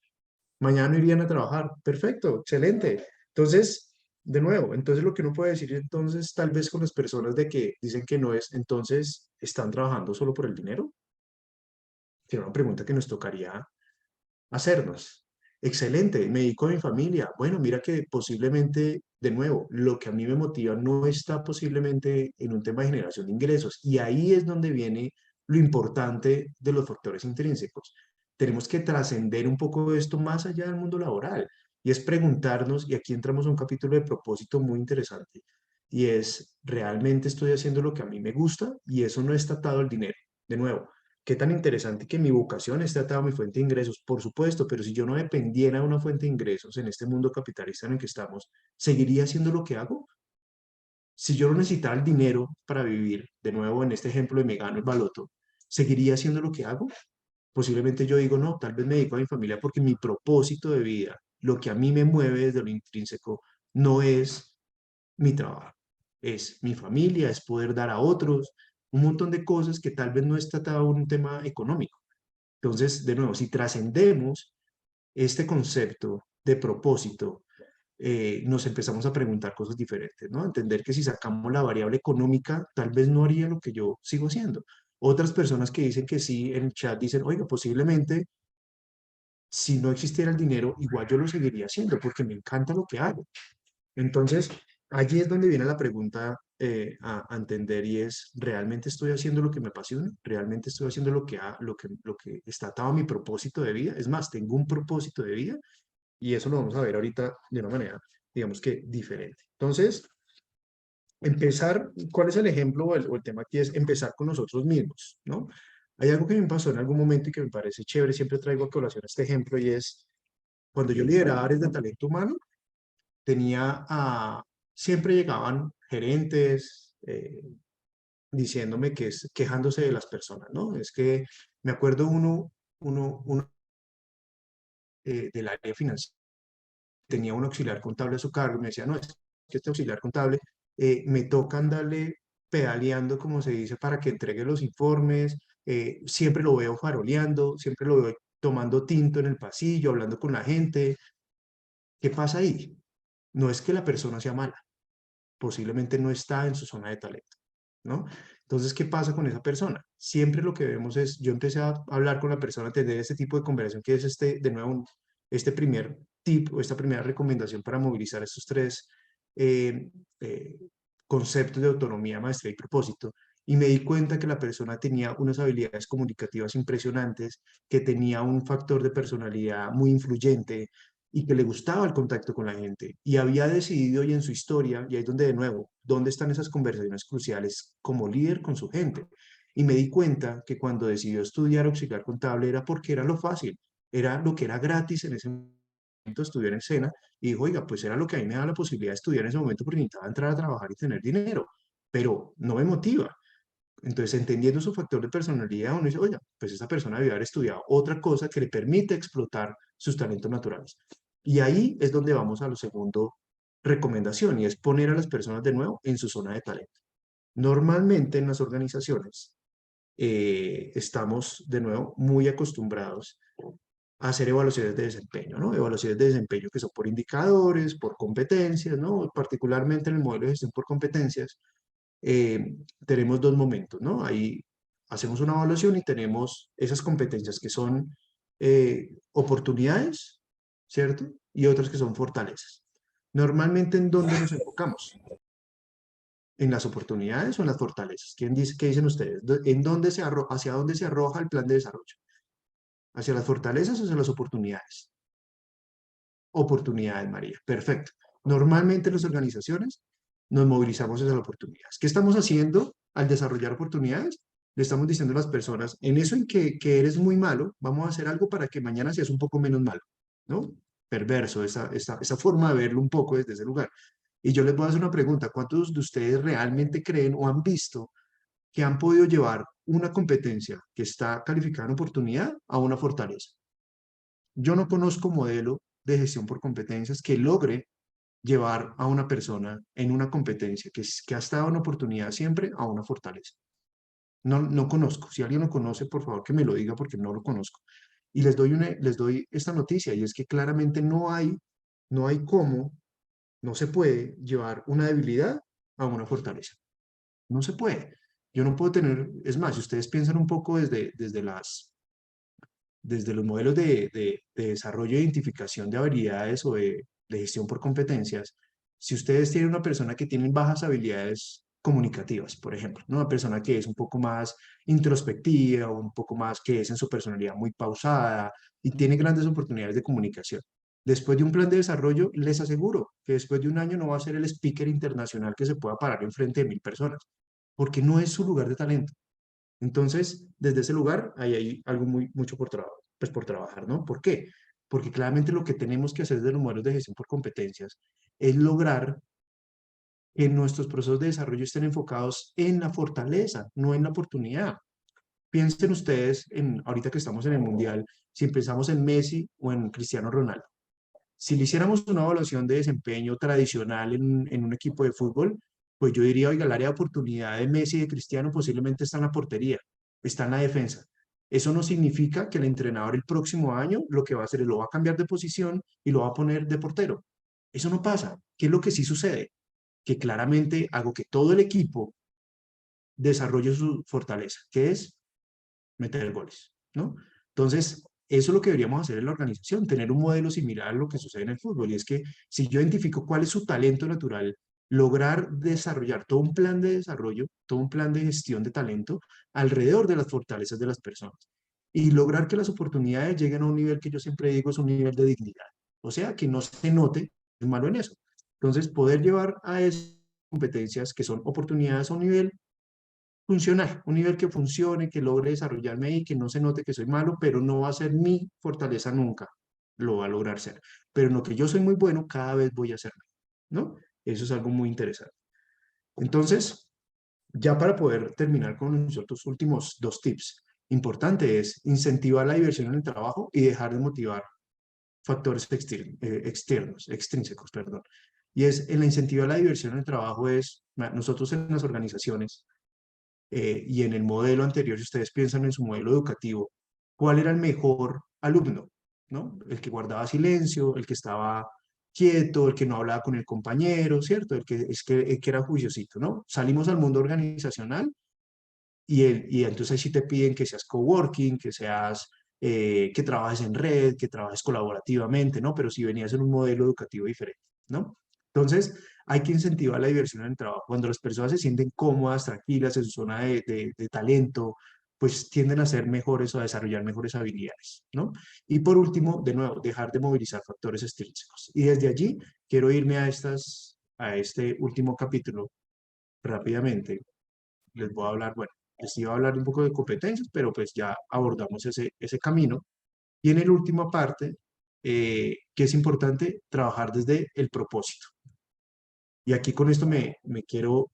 Mañana no irían a trabajar, perfecto, excelente. Entonces, de nuevo, entonces lo que uno puede decir entonces, tal vez con las personas de que dicen que no es, entonces, ¿están trabajando solo por el dinero? Que es una pregunta que nos tocaría hacernos. Excelente, me dedico a mi familia. Bueno, mira que posiblemente, de nuevo, lo que a mí me motiva no está posiblemente en un tema de generación de ingresos. Y ahí es donde viene lo importante de los factores intrínsecos. Tenemos que trascender un poco esto más allá del mundo laboral. Y es preguntarnos, y aquí entramos a un capítulo de propósito muy interesante, y es, ¿realmente estoy haciendo lo que a mí me gusta? Y eso no está atado al dinero. De nuevo, qué tan interesante que mi vocación esté atada a mi fuente de ingresos, por supuesto, pero si yo no dependiera de una fuente de ingresos en este mundo capitalista en el que estamos, ¿seguiría haciendo lo que hago? Si yo no necesitara el dinero para vivir, de nuevo en este ejemplo de me gano el baloto, ¿seguiría haciendo lo que hago? Posiblemente yo digo, no, tal vez me dedico a mi familia porque mi propósito de vida, lo que a mí me mueve desde lo intrínseco, no es mi trabajo, es mi familia, es poder dar a otros, un montón de cosas que tal vez no está atado a un tema económico. Entonces, de nuevo, si trascendemos este concepto de propósito, nos empezamos a preguntar cosas diferentes, ¿no? Entender que si sacamos la variable económica, tal vez no haría lo que yo sigo haciendo. Otras personas que dicen que sí en el chat dicen, oiga, posiblemente si no existiera el dinero, igual yo lo seguiría haciendo porque me encanta lo que hago. Entonces, allí es donde viene la pregunta a entender y es, ¿realmente estoy haciendo lo que me apasiona? ¿Realmente estoy haciendo lo que está atado a mi propósito de vida? Es más, tengo un propósito de vida y eso lo vamos a ver ahorita de una manera, digamos que diferente. Entonces, empezar, ¿cuál es el ejemplo o el tema aquí? Es empezar con nosotros mismos, ¿no? Hay algo que me pasó en algún momento y que me parece chévere, siempre traigo a colación este ejemplo y es cuando yo lideraba áreas de talento humano, tenía siempre llegaban gerentes diciéndome que es quejándose de las personas, ¿no? Es que me acuerdo uno del área financiera, tenía un auxiliar contable a su cargo y me decía, no, es que este auxiliar contable me toca andarle pedaleando, como se dice, para que entregue los informes, siempre lo veo faroleando, siempre lo veo tomando tinto en el pasillo, hablando con la gente. ¿Qué pasa ahí? No es que la persona sea mala, posiblemente no está en su zona de talento, ¿no? Entonces, ¿qué pasa con esa persona? Siempre lo que vemos es, yo empecé a hablar con la persona, a tener este tipo de conversación, que es de nuevo, este primer tip o esta primera recomendación para movilizar estos tres eh, eh, conceptos de autonomía, maestría y propósito. Y me di cuenta que la persona tenía unas habilidades comunicativas impresionantes, que tenía un factor de personalidad muy influyente, y que le gustaba el contacto con la gente y había decidido y en su historia, y ahí es donde de nuevo, ¿dónde están esas conversaciones cruciales como líder con su gente? Y me di cuenta que cuando decidió estudiar auxiliar contable era porque era lo fácil, era lo que era gratis en ese momento estudiar en SENA y dijo, oiga, pues era lo que a mí me da la posibilidad de estudiar en ese momento porque necesitaba entrar a trabajar y tener dinero, pero no me motiva. Entonces, entendiendo su factor de personalidad, uno dice, oiga, pues esa persona debe haber estudiado otra cosa que le permite explotar sus talentos naturales. Y ahí es donde vamos a lo segundo recomendación, y es poner a las personas de nuevo en su zona de talento. Normalmente en las organizaciones estamos de nuevo muy acostumbrados a hacer evaluaciones de desempeño, ¿no? Evaluaciones de desempeño que son por indicadores, por competencias, ¿no? Particularmente en el modelo de gestión por competencias, tenemos dos momentos, ¿no? Ahí hacemos una evaluación y tenemos esas competencias que son oportunidades, ¿cierto? Y otras que son fortalezas. Normalmente, ¿en dónde nos enfocamos? ¿En las oportunidades o en las fortalezas? ¿Qué dicen ustedes? ¿Hacia dónde se arroja el plan de desarrollo? ¿Hacia las fortalezas o hacia las oportunidades? Oportunidades, María. Perfecto. Normalmente en las organizaciones nos movilizamos hacia las oportunidades. ¿Qué estamos haciendo al desarrollar oportunidades? Le estamos diciendo a las personas, en eso en que eres muy malo, vamos a hacer algo para que mañana seas un poco menos malo, ¿no? Perverso, esa forma de verlo un poco desde ese lugar. Y yo les voy a hacer una pregunta, ¿cuántos de ustedes realmente creen o han visto que han podido llevar una competencia que está calificada en oportunidad a una fortaleza? Yo no conozco modelo de gestión por competencias que logre llevar a una persona en una competencia que ha estado en oportunidad siempre a una fortaleza. No, no conozco. Si alguien lo conoce, por favor que me lo diga porque no lo conozco. Y les doy esta noticia y es que claramente no hay cómo, no se puede llevar una debilidad a una fortaleza. No se puede. Yo no puedo tener, es más, si ustedes piensan un poco desde los modelos de desarrollo e identificación de habilidades o de gestión por competencias, si ustedes tienen una persona que tiene bajas habilidades comunicativas, por ejemplo, ¿no? Una persona que es un poco más introspectiva o un poco más que es en su personalidad muy pausada y tiene grandes oportunidades de comunicación. Después de un plan de desarrollo, les aseguro que después de un año no va a ser el speaker internacional que se pueda parar enfrente de 1000 personas, porque no es su lugar de talento. Entonces, desde ese lugar, ahí hay algo mucho pues por trabajar, ¿no? ¿Por qué? Porque claramente lo que tenemos que hacer desde los modelos de gestión por competencias es lograr que nuestros procesos de desarrollo estén enfocados en la fortaleza, no en la oportunidad. Piensen ustedes en, ahorita que estamos en el Mundial, si pensamos en Messi o en Cristiano Ronaldo. Si le hiciéramos una evaluación de desempeño tradicional en un equipo de fútbol, pues yo diría, oiga, el área de oportunidad de Messi y de Cristiano posiblemente está en la portería, está en la defensa. Eso no significa que el entrenador el próximo año lo que va a hacer es lo va a cambiar de posición y lo va a poner de portero. Eso no pasa. ¿Qué es lo que sí sucede? Que claramente hago que todo el equipo desarrolle su fortaleza, que es meter goles, ¿no? Entonces, eso es lo que deberíamos hacer en la organización, tener un modelo similar a lo que sucede en el fútbol. Y es que si yo identifico cuál es su talento natural, lograr desarrollar todo un plan de desarrollo, todo un plan de gestión de talento alrededor de las fortalezas de las personas y lograr que las oportunidades lleguen a un nivel que yo siempre digo es un nivel de dignidad. O sea, que no se note es malo en eso. Entonces, poder llevar a esas competencias que son oportunidades a un nivel funcional, un nivel que funcione, que logre desarrollarme ahí, que no se note que soy malo, pero no va a ser mi fortaleza nunca, lo va a lograr ser. Pero en lo que yo soy muy bueno, cada vez voy a ser mejor, ¿no? Eso es algo muy interesante. Entonces, ya para poder terminar con nosotros últimos dos tips, importante es incentivar la diversión en el trabajo y dejar de motivar factores externos, extrínsecos, perdón. Y es, en la incentivar la diversión en el trabajo es, nosotros en las organizaciones, y en el modelo anterior, si ustedes piensan en su modelo educativo, ¿cuál era el mejor alumno? ¿No? El que guardaba silencio, el que estaba quieto, el que no hablaba con el compañero, ¿cierto? El que era juiciosito, ¿no? Salimos al mundo organizacional y entonces ahí sí te piden que seas coworking, que seas, que trabajes en red, que trabajes colaborativamente, ¿no? Pero si venías en un modelo educativo diferente, ¿no? Entonces, hay que incentivar la diversión en el trabajo. Cuando las personas se sienten cómodas, tranquilas en su zona de talento, pues tienden a ser mejores o a desarrollar mejores habilidades, ¿no? Y por último, de nuevo, dejar de movilizar factores extrínsecos. Y desde allí quiero irme a este último capítulo rápidamente. Les voy a hablar, bueno, les iba a hablar un poco de competencias, pero pues ya abordamos ese camino. Y en la última parte, que es importante trabajar desde el propósito. Y aquí con esto me quiero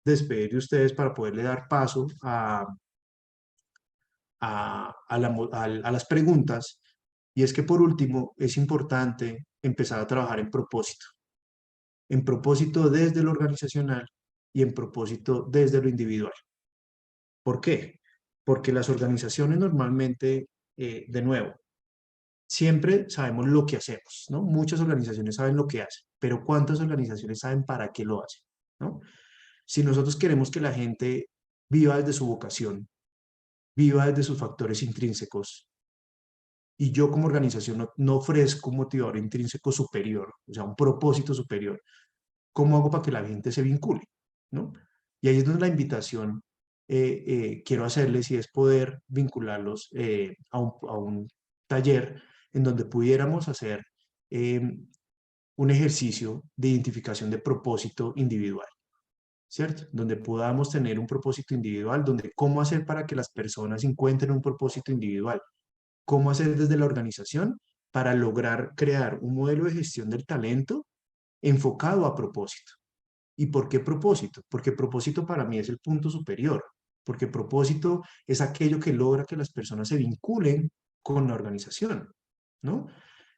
despedir de ustedes para poderle dar paso a las preguntas. Y es que por último, es importante empezar a trabajar en propósito desde lo organizacional y en propósito desde lo individual. ¿Por qué? Porque las organizaciones normalmente, de nuevo, siempre sabemos lo que hacemos, ¿no? Muchas organizaciones saben lo que hacen, pero ¿cuántas organizaciones saben para qué lo hacen, ¿no? Si nosotros queremos que la gente viva desde su vocación, viva desde sus factores intrínsecos, y yo como organización no ofrezco un motivador intrínseco superior, o sea, un propósito superior, ¿cómo hago para que la gente se vincule? ¿No? Y ahí es donde la invitación quiero hacerles y es poder vincularlos a un taller en donde pudiéramos hacer un ejercicio de identificación de propósito individual. ¿cierto? Donde podamos tener un propósito individual, donde cómo hacer para que las personas encuentren un propósito individual, cómo hacer desde la organización para lograr crear un modelo de gestión del talento enfocado a propósito. ¿Y por qué propósito? Porque propósito para mí es el punto superior, porque propósito es aquello que logra que las personas se vinculen con la organización, ¿no?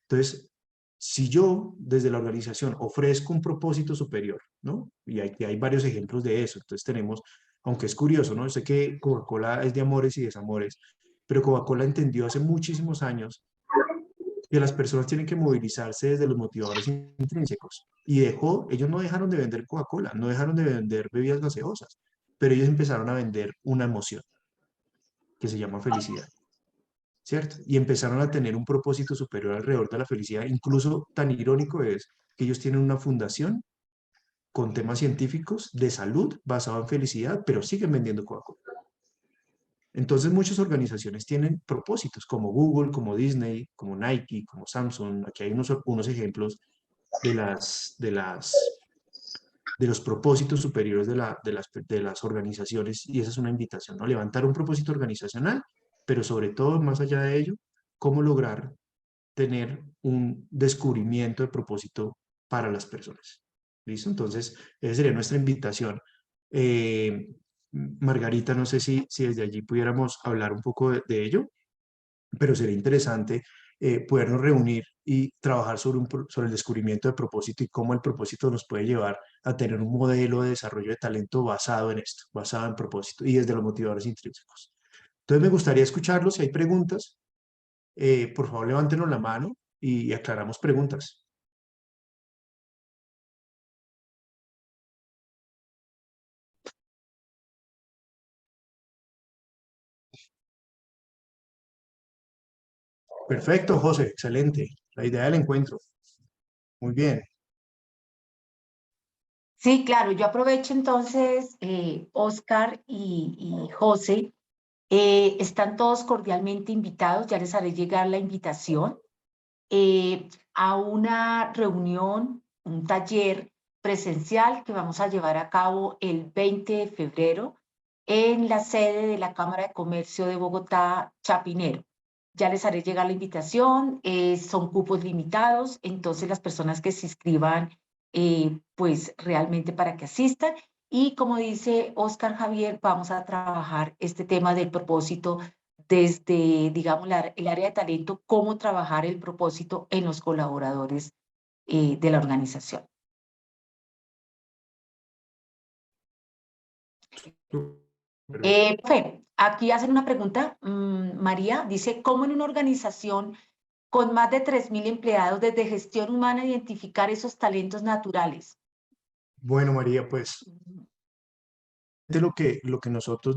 Entonces, si yo desde la organización ofrezco un propósito superior, ¿no? Y aquí hay varios ejemplos de eso. Entonces tenemos, aunque es curioso, ¿no? Sé que Coca-Cola es de amores y desamores, pero Coca-Cola entendió hace muchísimos años que las personas tienen que movilizarse desde los motivadores intrínsecos. Y ellos no dejaron de vender Coca-Cola, no dejaron de vender bebidas gaseosas, pero ellos empezaron a vender una emoción que se llama felicidad, ¿cierto? Y empezaron a tener un propósito superior alrededor de la felicidad. Incluso tan irónico es que ellos tienen una fundación con temas científicos de salud basado en felicidad, pero siguen vendiendo Coca-Cola. Entonces muchas organizaciones tienen propósitos como Google, como Disney, como Nike, como Samsung. Aquí hay unos ejemplos de los propósitos superiores de las organizaciones y esa es una invitación, ¿no? Levantar un propósito organizacional, pero sobre todo, más allá de ello, cómo lograr tener un descubrimiento de propósito para las personas. ¿Listo? Entonces, esa sería nuestra invitación. Margarita, no sé si desde allí pudiéramos hablar un poco de ello, pero sería interesante podernos reunir y trabajar sobre el descubrimiento de propósito y cómo el propósito nos puede llevar a tener un modelo de desarrollo de talento basado en esto, basado en propósito y desde los motivadores intrínsecos. Entonces me gustaría escucharlos, si hay preguntas, por favor levántenos la mano y aclaramos preguntas. Perfecto, José, excelente. La idea del encuentro. Muy bien. Sí, claro, yo aprovecho entonces, Oscar y José, están todos cordialmente invitados, ya les haré llegar la invitación a una reunión, un taller presencial que vamos a llevar a cabo el 20 de febrero en la sede de la Cámara de Comercio de Bogotá, Chapinero. Ya les haré llegar la invitación, son cupos limitados, entonces las personas que se inscriban, pues realmente para que asistan. Y como dice Oscar Javier, vamos a trabajar este tema del propósito desde, digamos, el área de talento, cómo trabajar el propósito en los colaboradores de la organización. Profe, aquí hacen una pregunta, María, dice, ¿cómo en una organización con más de 3.000 empleados desde gestión humana identificar esos talentos naturales? Bueno, María, pues de lo que nosotros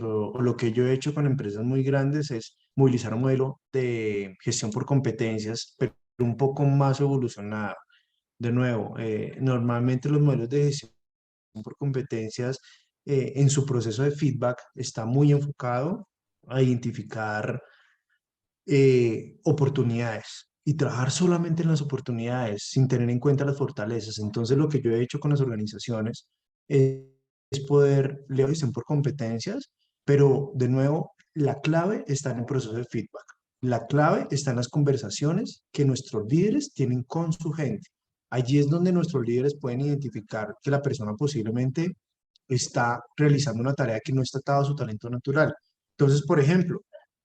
o lo que yo he hecho con empresas muy grandes es movilizar un modelo de gestión por competencias, pero un poco más evolucionado. De nuevo, normalmente los modelos de gestión por competencias en su proceso de feedback está muy enfocado a identificar oportunidades y trabajar solamente en las oportunidades sin tener en cuenta las fortalezas. Entonces, lo que yo he hecho con las organizaciones es poder leer gestión por competencias, pero de nuevo, la clave está en el proceso de feedback. La clave está en las conversaciones que nuestros líderes tienen con su gente. Allí es donde nuestros líderes pueden identificar que la persona posiblemente está realizando una tarea que no está atada a su talento natural. Entonces, por ejemplo,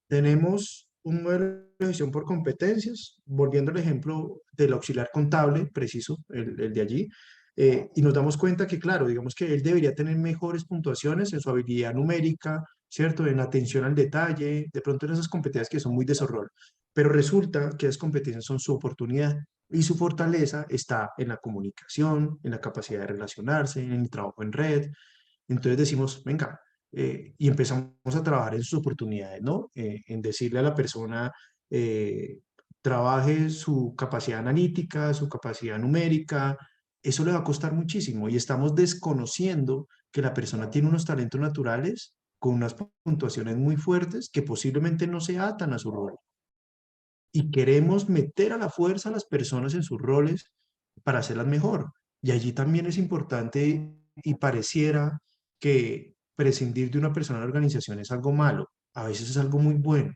tenemos un modelo de gestión por competencias, volviendo al ejemplo del auxiliar contable, preciso, el de allí, y nos damos cuenta que, claro, digamos que él debería tener mejores puntuaciones en su habilidad numérica, ¿cierto? En atención al detalle, de pronto en esas competencias que son muy de ese rol. Pero resulta que esas competencias son su oportunidad y su fortaleza está en la comunicación, en la capacidad de relacionarse, en el trabajo en red. Entonces decimos, venga, y empezamos a trabajar en sus oportunidades, ¿no? En decirle a la persona, trabaje su capacidad analítica, su capacidad numérica, eso le va a costar muchísimo y estamos desconociendo que la persona tiene unos talentos naturales con unas puntuaciones muy fuertes que posiblemente no se atan a su rol. Y queremos meter a la fuerza a las personas en sus roles para hacerlas mejor. Y allí también es importante y pareciera que prescindir de una persona en la organización es algo malo, a veces es algo muy bueno,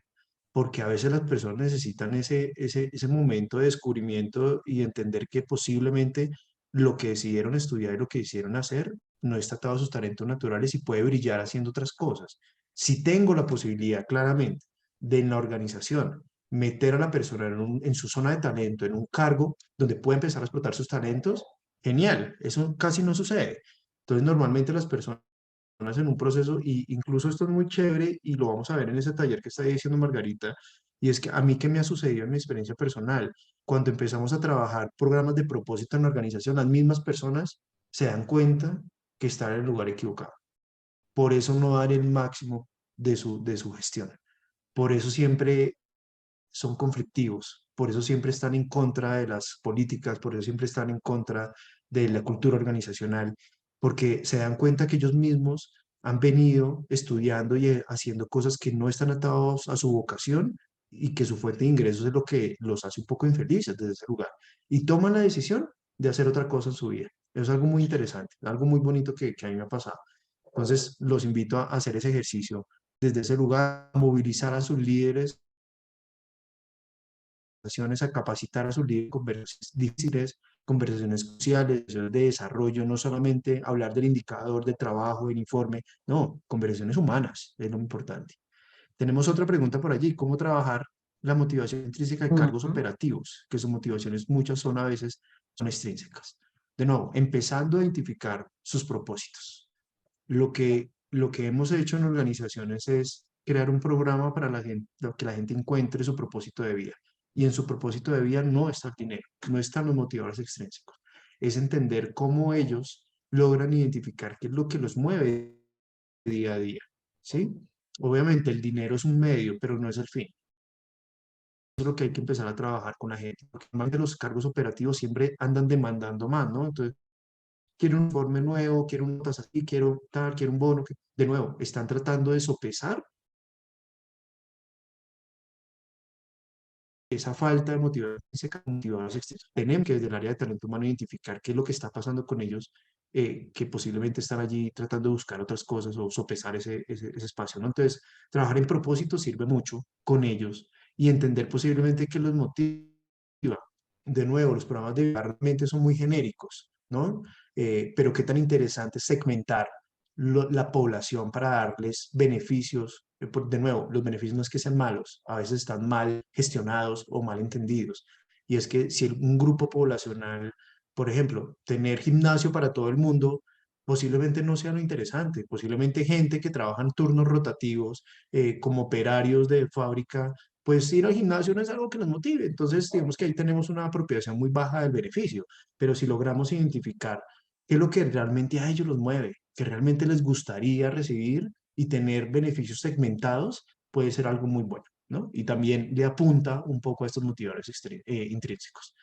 porque a veces las personas necesitan ese momento de descubrimiento y entender que posiblemente lo que decidieron estudiar y lo que decidieron hacer no está atado a sus talentos naturales y puede brillar haciendo otras cosas. Si tengo la posibilidad claramente de en la organización meter a la persona en su zona de talento, en un cargo donde puede empezar a explotar sus talentos, genial, eso casi no sucede. Entonces, normalmente las personas en un proceso, y incluso esto es muy chévere y lo vamos a ver en ese taller que está diciendo Margarita, y es que a mí que me ha sucedido en mi experiencia personal, cuando empezamos a trabajar programas de propósito en la organización, las mismas personas se dan cuenta que están en el lugar equivocado. Por eso no dan el máximo de su gestión. Por eso siempre son conflictivos, por eso siempre están en contra de las políticas, por eso siempre están en contra de la cultura organizacional, porque se dan cuenta que ellos mismos han venido estudiando y haciendo cosas que no están atados a su vocación y que su fuente de ingresos es lo que los hace un poco infelices desde ese lugar. Y toman la decisión de hacer otra cosa en su vida. Eso es algo muy interesante, algo muy bonito que a mí me ha pasado. Entonces, los invito a hacer ese ejercicio desde ese lugar, a movilizar a sus líderes a capacitar a sus líderes, conversaciones difíciles, conversaciones sociales, de desarrollo, no solamente hablar del indicador de trabajo, del informe, no, conversaciones humanas es lo importante. Tenemos otra pregunta por allí, ¿cómo trabajar la motivación intrínseca de cargos Ujú. operativos? Que sus motivaciones muchas son a veces son extrínsecas. De nuevo, empezando a identificar sus propósitos. Lo que hemos hecho en organizaciones es crear un programa para la gente, que la gente encuentre su propósito de vida. Y en su propósito de vida no está el dinero, no están los motivadores extrínsecos. Es entender cómo ellos logran identificar qué es lo que los mueve día a día. ¿Sí? Obviamente el dinero es un medio, pero no es el fin. Eso es lo que hay que empezar a trabajar con la gente, porque normalmente los cargos operativos siempre andan demandando más, ¿no? Entonces, quiero un informe nuevo, quiero una tasa así, quiero tal, quiero un bono. De nuevo, están tratando de sopesar esa falta de motivación, ese motivadores externos. Tenemos que desde el área de talento humano identificar qué es lo que está pasando con ellos, que posiblemente están allí tratando de buscar otras cosas o sopesar ese espacio, ¿no? Entonces, trabajar en propósito sirve mucho con ellos y entender posiblemente qué los motiva. De nuevo, los programas de vida realmente son muy genéricos, ¿no? Pero qué tan interesante es segmentar la población para darles beneficios. De nuevo, los beneficios no es que sean malos, a veces están mal gestionados o mal entendidos. Y es que si un grupo poblacional, por ejemplo, tener gimnasio para todo el mundo, posiblemente no sea lo interesante. Posiblemente gente que trabaja en turnos rotativos, como operarios de fábrica, pues ir al gimnasio no es algo que nos motive. Entonces, digamos que ahí tenemos una apropiación muy baja del beneficio. Pero si logramos identificar qué es lo que realmente a ellos los mueve, que realmente les gustaría recibir y tener beneficios segmentados, puede ser algo muy bueno, ¿no? Y también le apunta un poco a estos motivadores intrínsecos.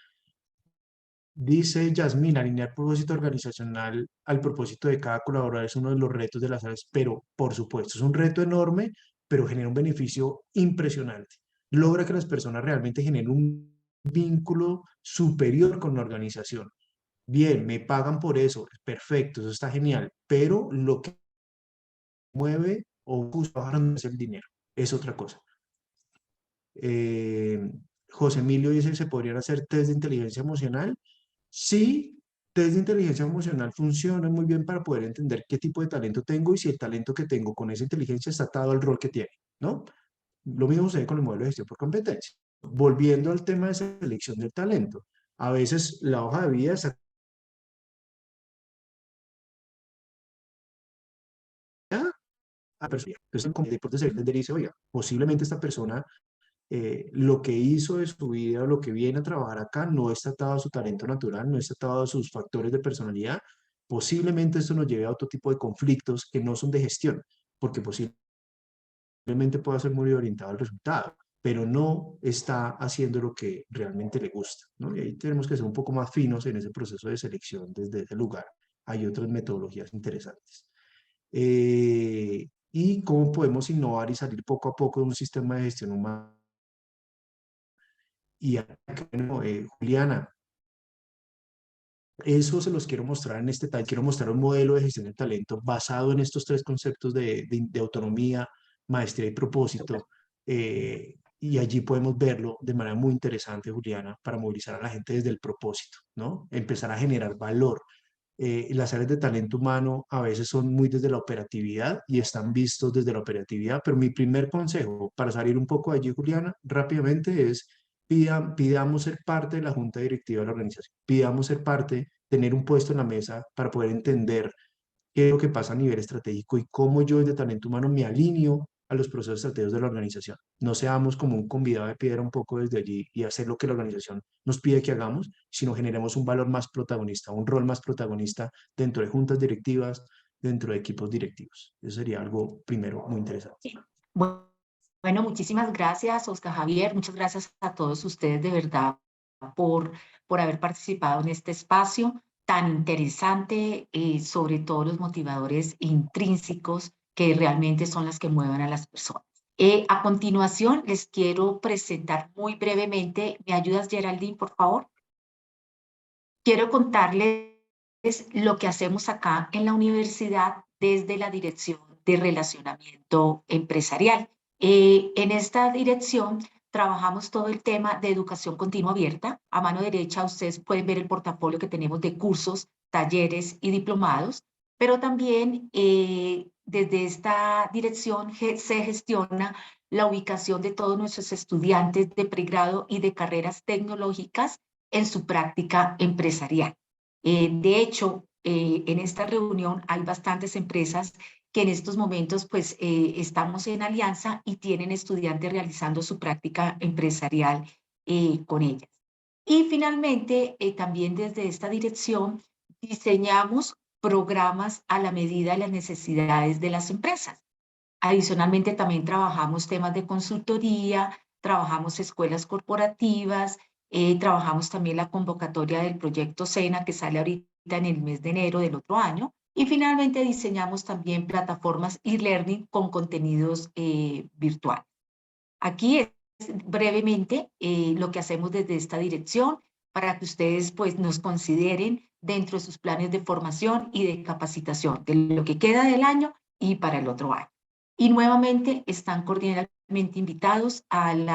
Dice Yasmín, alinear propósito organizacional al propósito de cada colaborador es uno de los retos de las áreas, pero por supuesto es un reto enorme, pero genera un beneficio impresionante. Logra que las personas realmente generen un vínculo superior con la organización. Bien, me pagan por eso, perfecto, eso está genial, pero lo que mueve o busca no es el dinero, es otra cosa. Eh, José Emilio dice, ¿se podrían hacer test de inteligencia emocional? Sí, test de inteligencia emocional funciona muy bien para poder entender qué tipo de talento tengo y si el talento que tengo con esa inteligencia está atado al rol que tiene, ¿no? Lo mismo sucede con el modelo de gestión por competencia. Volviendo al tema de selección del talento, a veces la hoja de vida está a persona. Entonces, el comité de selección dice, oiga, posiblemente esta persona lo que hizo de su vida, lo que viene a trabajar acá, no está atado a su talento natural, no está atado a sus factores de personalidad. Posiblemente esto nos lleve a otro tipo de conflictos que no son de gestión, porque posiblemente pueda ser muy orientado al resultado, pero no está haciendo lo que realmente le gusta, ¿no? Y ahí tenemos que ser un poco más finos en ese proceso de selección desde ese lugar. Hay otras metodologías interesantes. Y cómo podemos innovar y salir poco a poco de un sistema de gestión humana. Y bueno, Juliana, Eso se los quiero mostrar en este tal. Quiero mostrar un modelo de gestión de talento basado en estos tres conceptos de autonomía, maestría y propósito. Y allí podemos verlo de manera muy interesante, Juliana, para movilizar a la gente desde el propósito, ¿no? Empezar a generar valor. Las áreas de talento humano a veces son muy desde la operatividad y están vistos desde la operatividad, pero mi primer consejo para salir un poco de allí, Juliana, rápidamente es pidamos ser parte de la junta directiva de la organización, pidamos ser parte, tener un puesto en la mesa para poder entender qué es lo que pasa a nivel estratégico y cómo yo desde talento humano me alineo a los procesos estratégicos de la organización. No seamos como un convidado de piedra un poco desde allí y hacer lo que la organización nos pide que hagamos, sino generemos un valor más protagonista, un rol más protagonista dentro de juntas directivas, dentro de equipos directivos. Eso sería algo primero muy interesante. Sí. Bueno, muchísimas gracias, Oscar Javier. Muchas gracias a todos ustedes de verdad por, por haber participado en este espacio tan interesante, sobre todo los motivadores intrínsecos que realmente son las que mueven a las personas. A continuación, les quiero presentar muy brevemente. ¿Me ayudas, Geraldine, por favor? Quiero contarles lo que hacemos acá en la universidad desde la Dirección de Relacionamiento Empresarial. En esta dirección trabajamos todo el tema de educación continua abierta. A mano derecha ustedes pueden ver el portafolio que tenemos de cursos, talleres y diplomados, pero también desde esta dirección se gestiona la ubicación de todos nuestros estudiantes de pregrado y de carreras tecnológicas en su práctica empresarial. De hecho, en esta reunión hay bastantes empresas que en estos momentos pues estamos en alianza y tienen estudiantes realizando su práctica empresarial con ellas. Y finalmente, también desde esta dirección diseñamos programas a la medida de las necesidades de las empresas. Adicionalmente, también trabajamos temas de consultoría, trabajamos escuelas corporativas, trabajamos también la convocatoria del proyecto SENA que sale ahorita en el mes de enero del otro año. Y finalmente diseñamos también plataformas e-learning con contenidos virtuales. Aquí es brevemente lo que hacemos desde esta dirección para que ustedes pues nos consideren dentro de sus planes de formación y de capacitación de lo que queda del año y para el otro año. Y nuevamente están cordialmente invitados al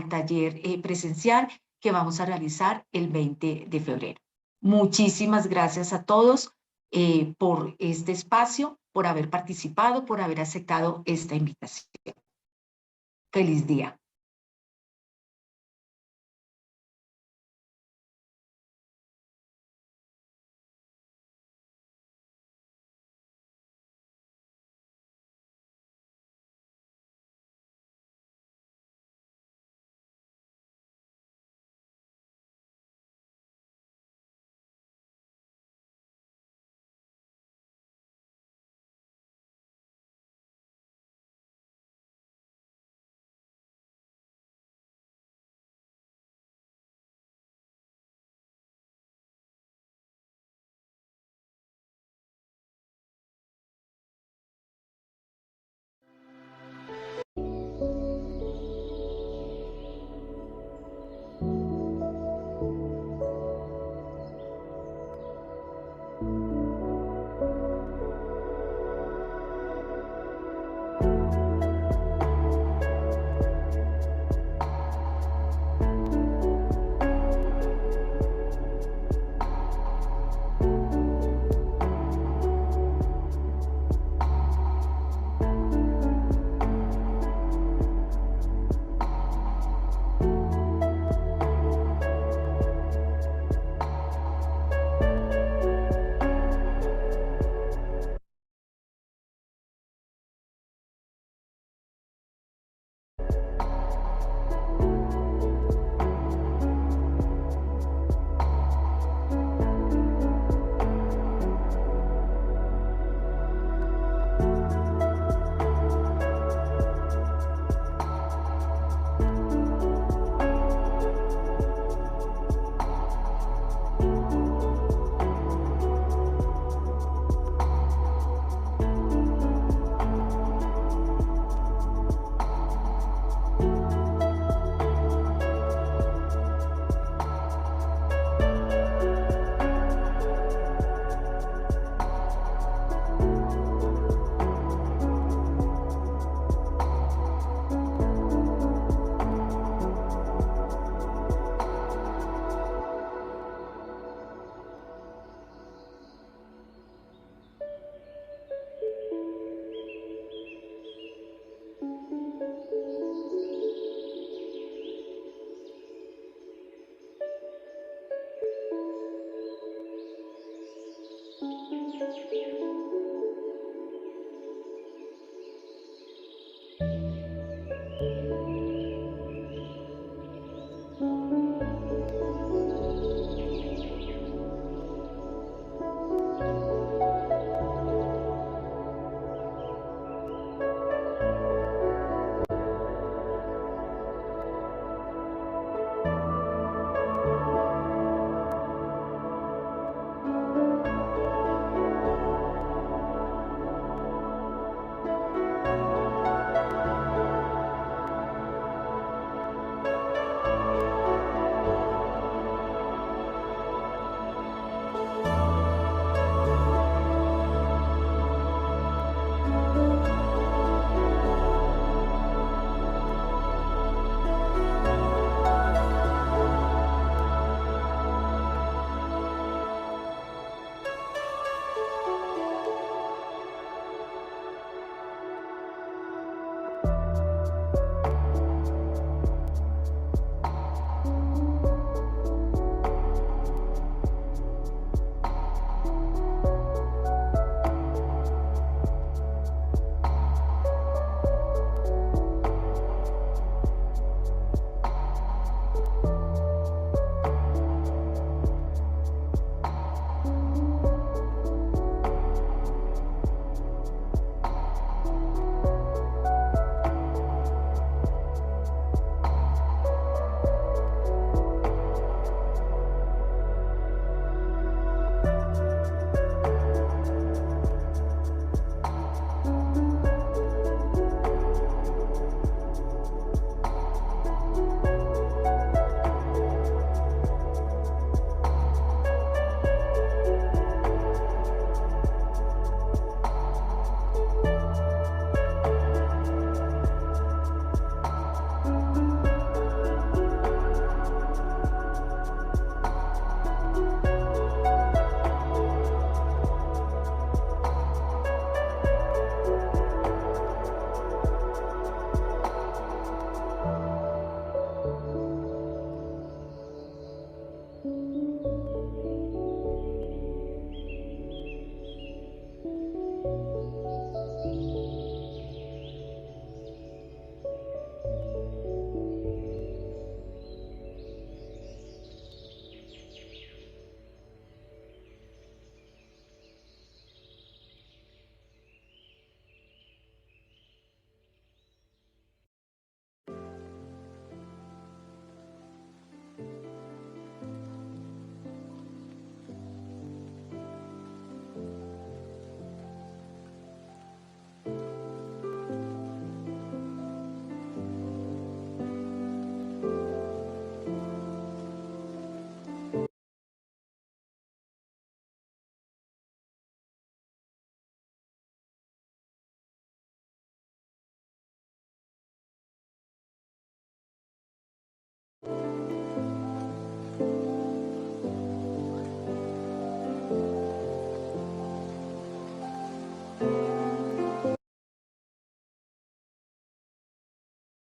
taller presencial que vamos a realizar el 20 de febrero. Muchísimas gracias a todos por este espacio, por haber participado, por haber aceptado esta invitación. Feliz día.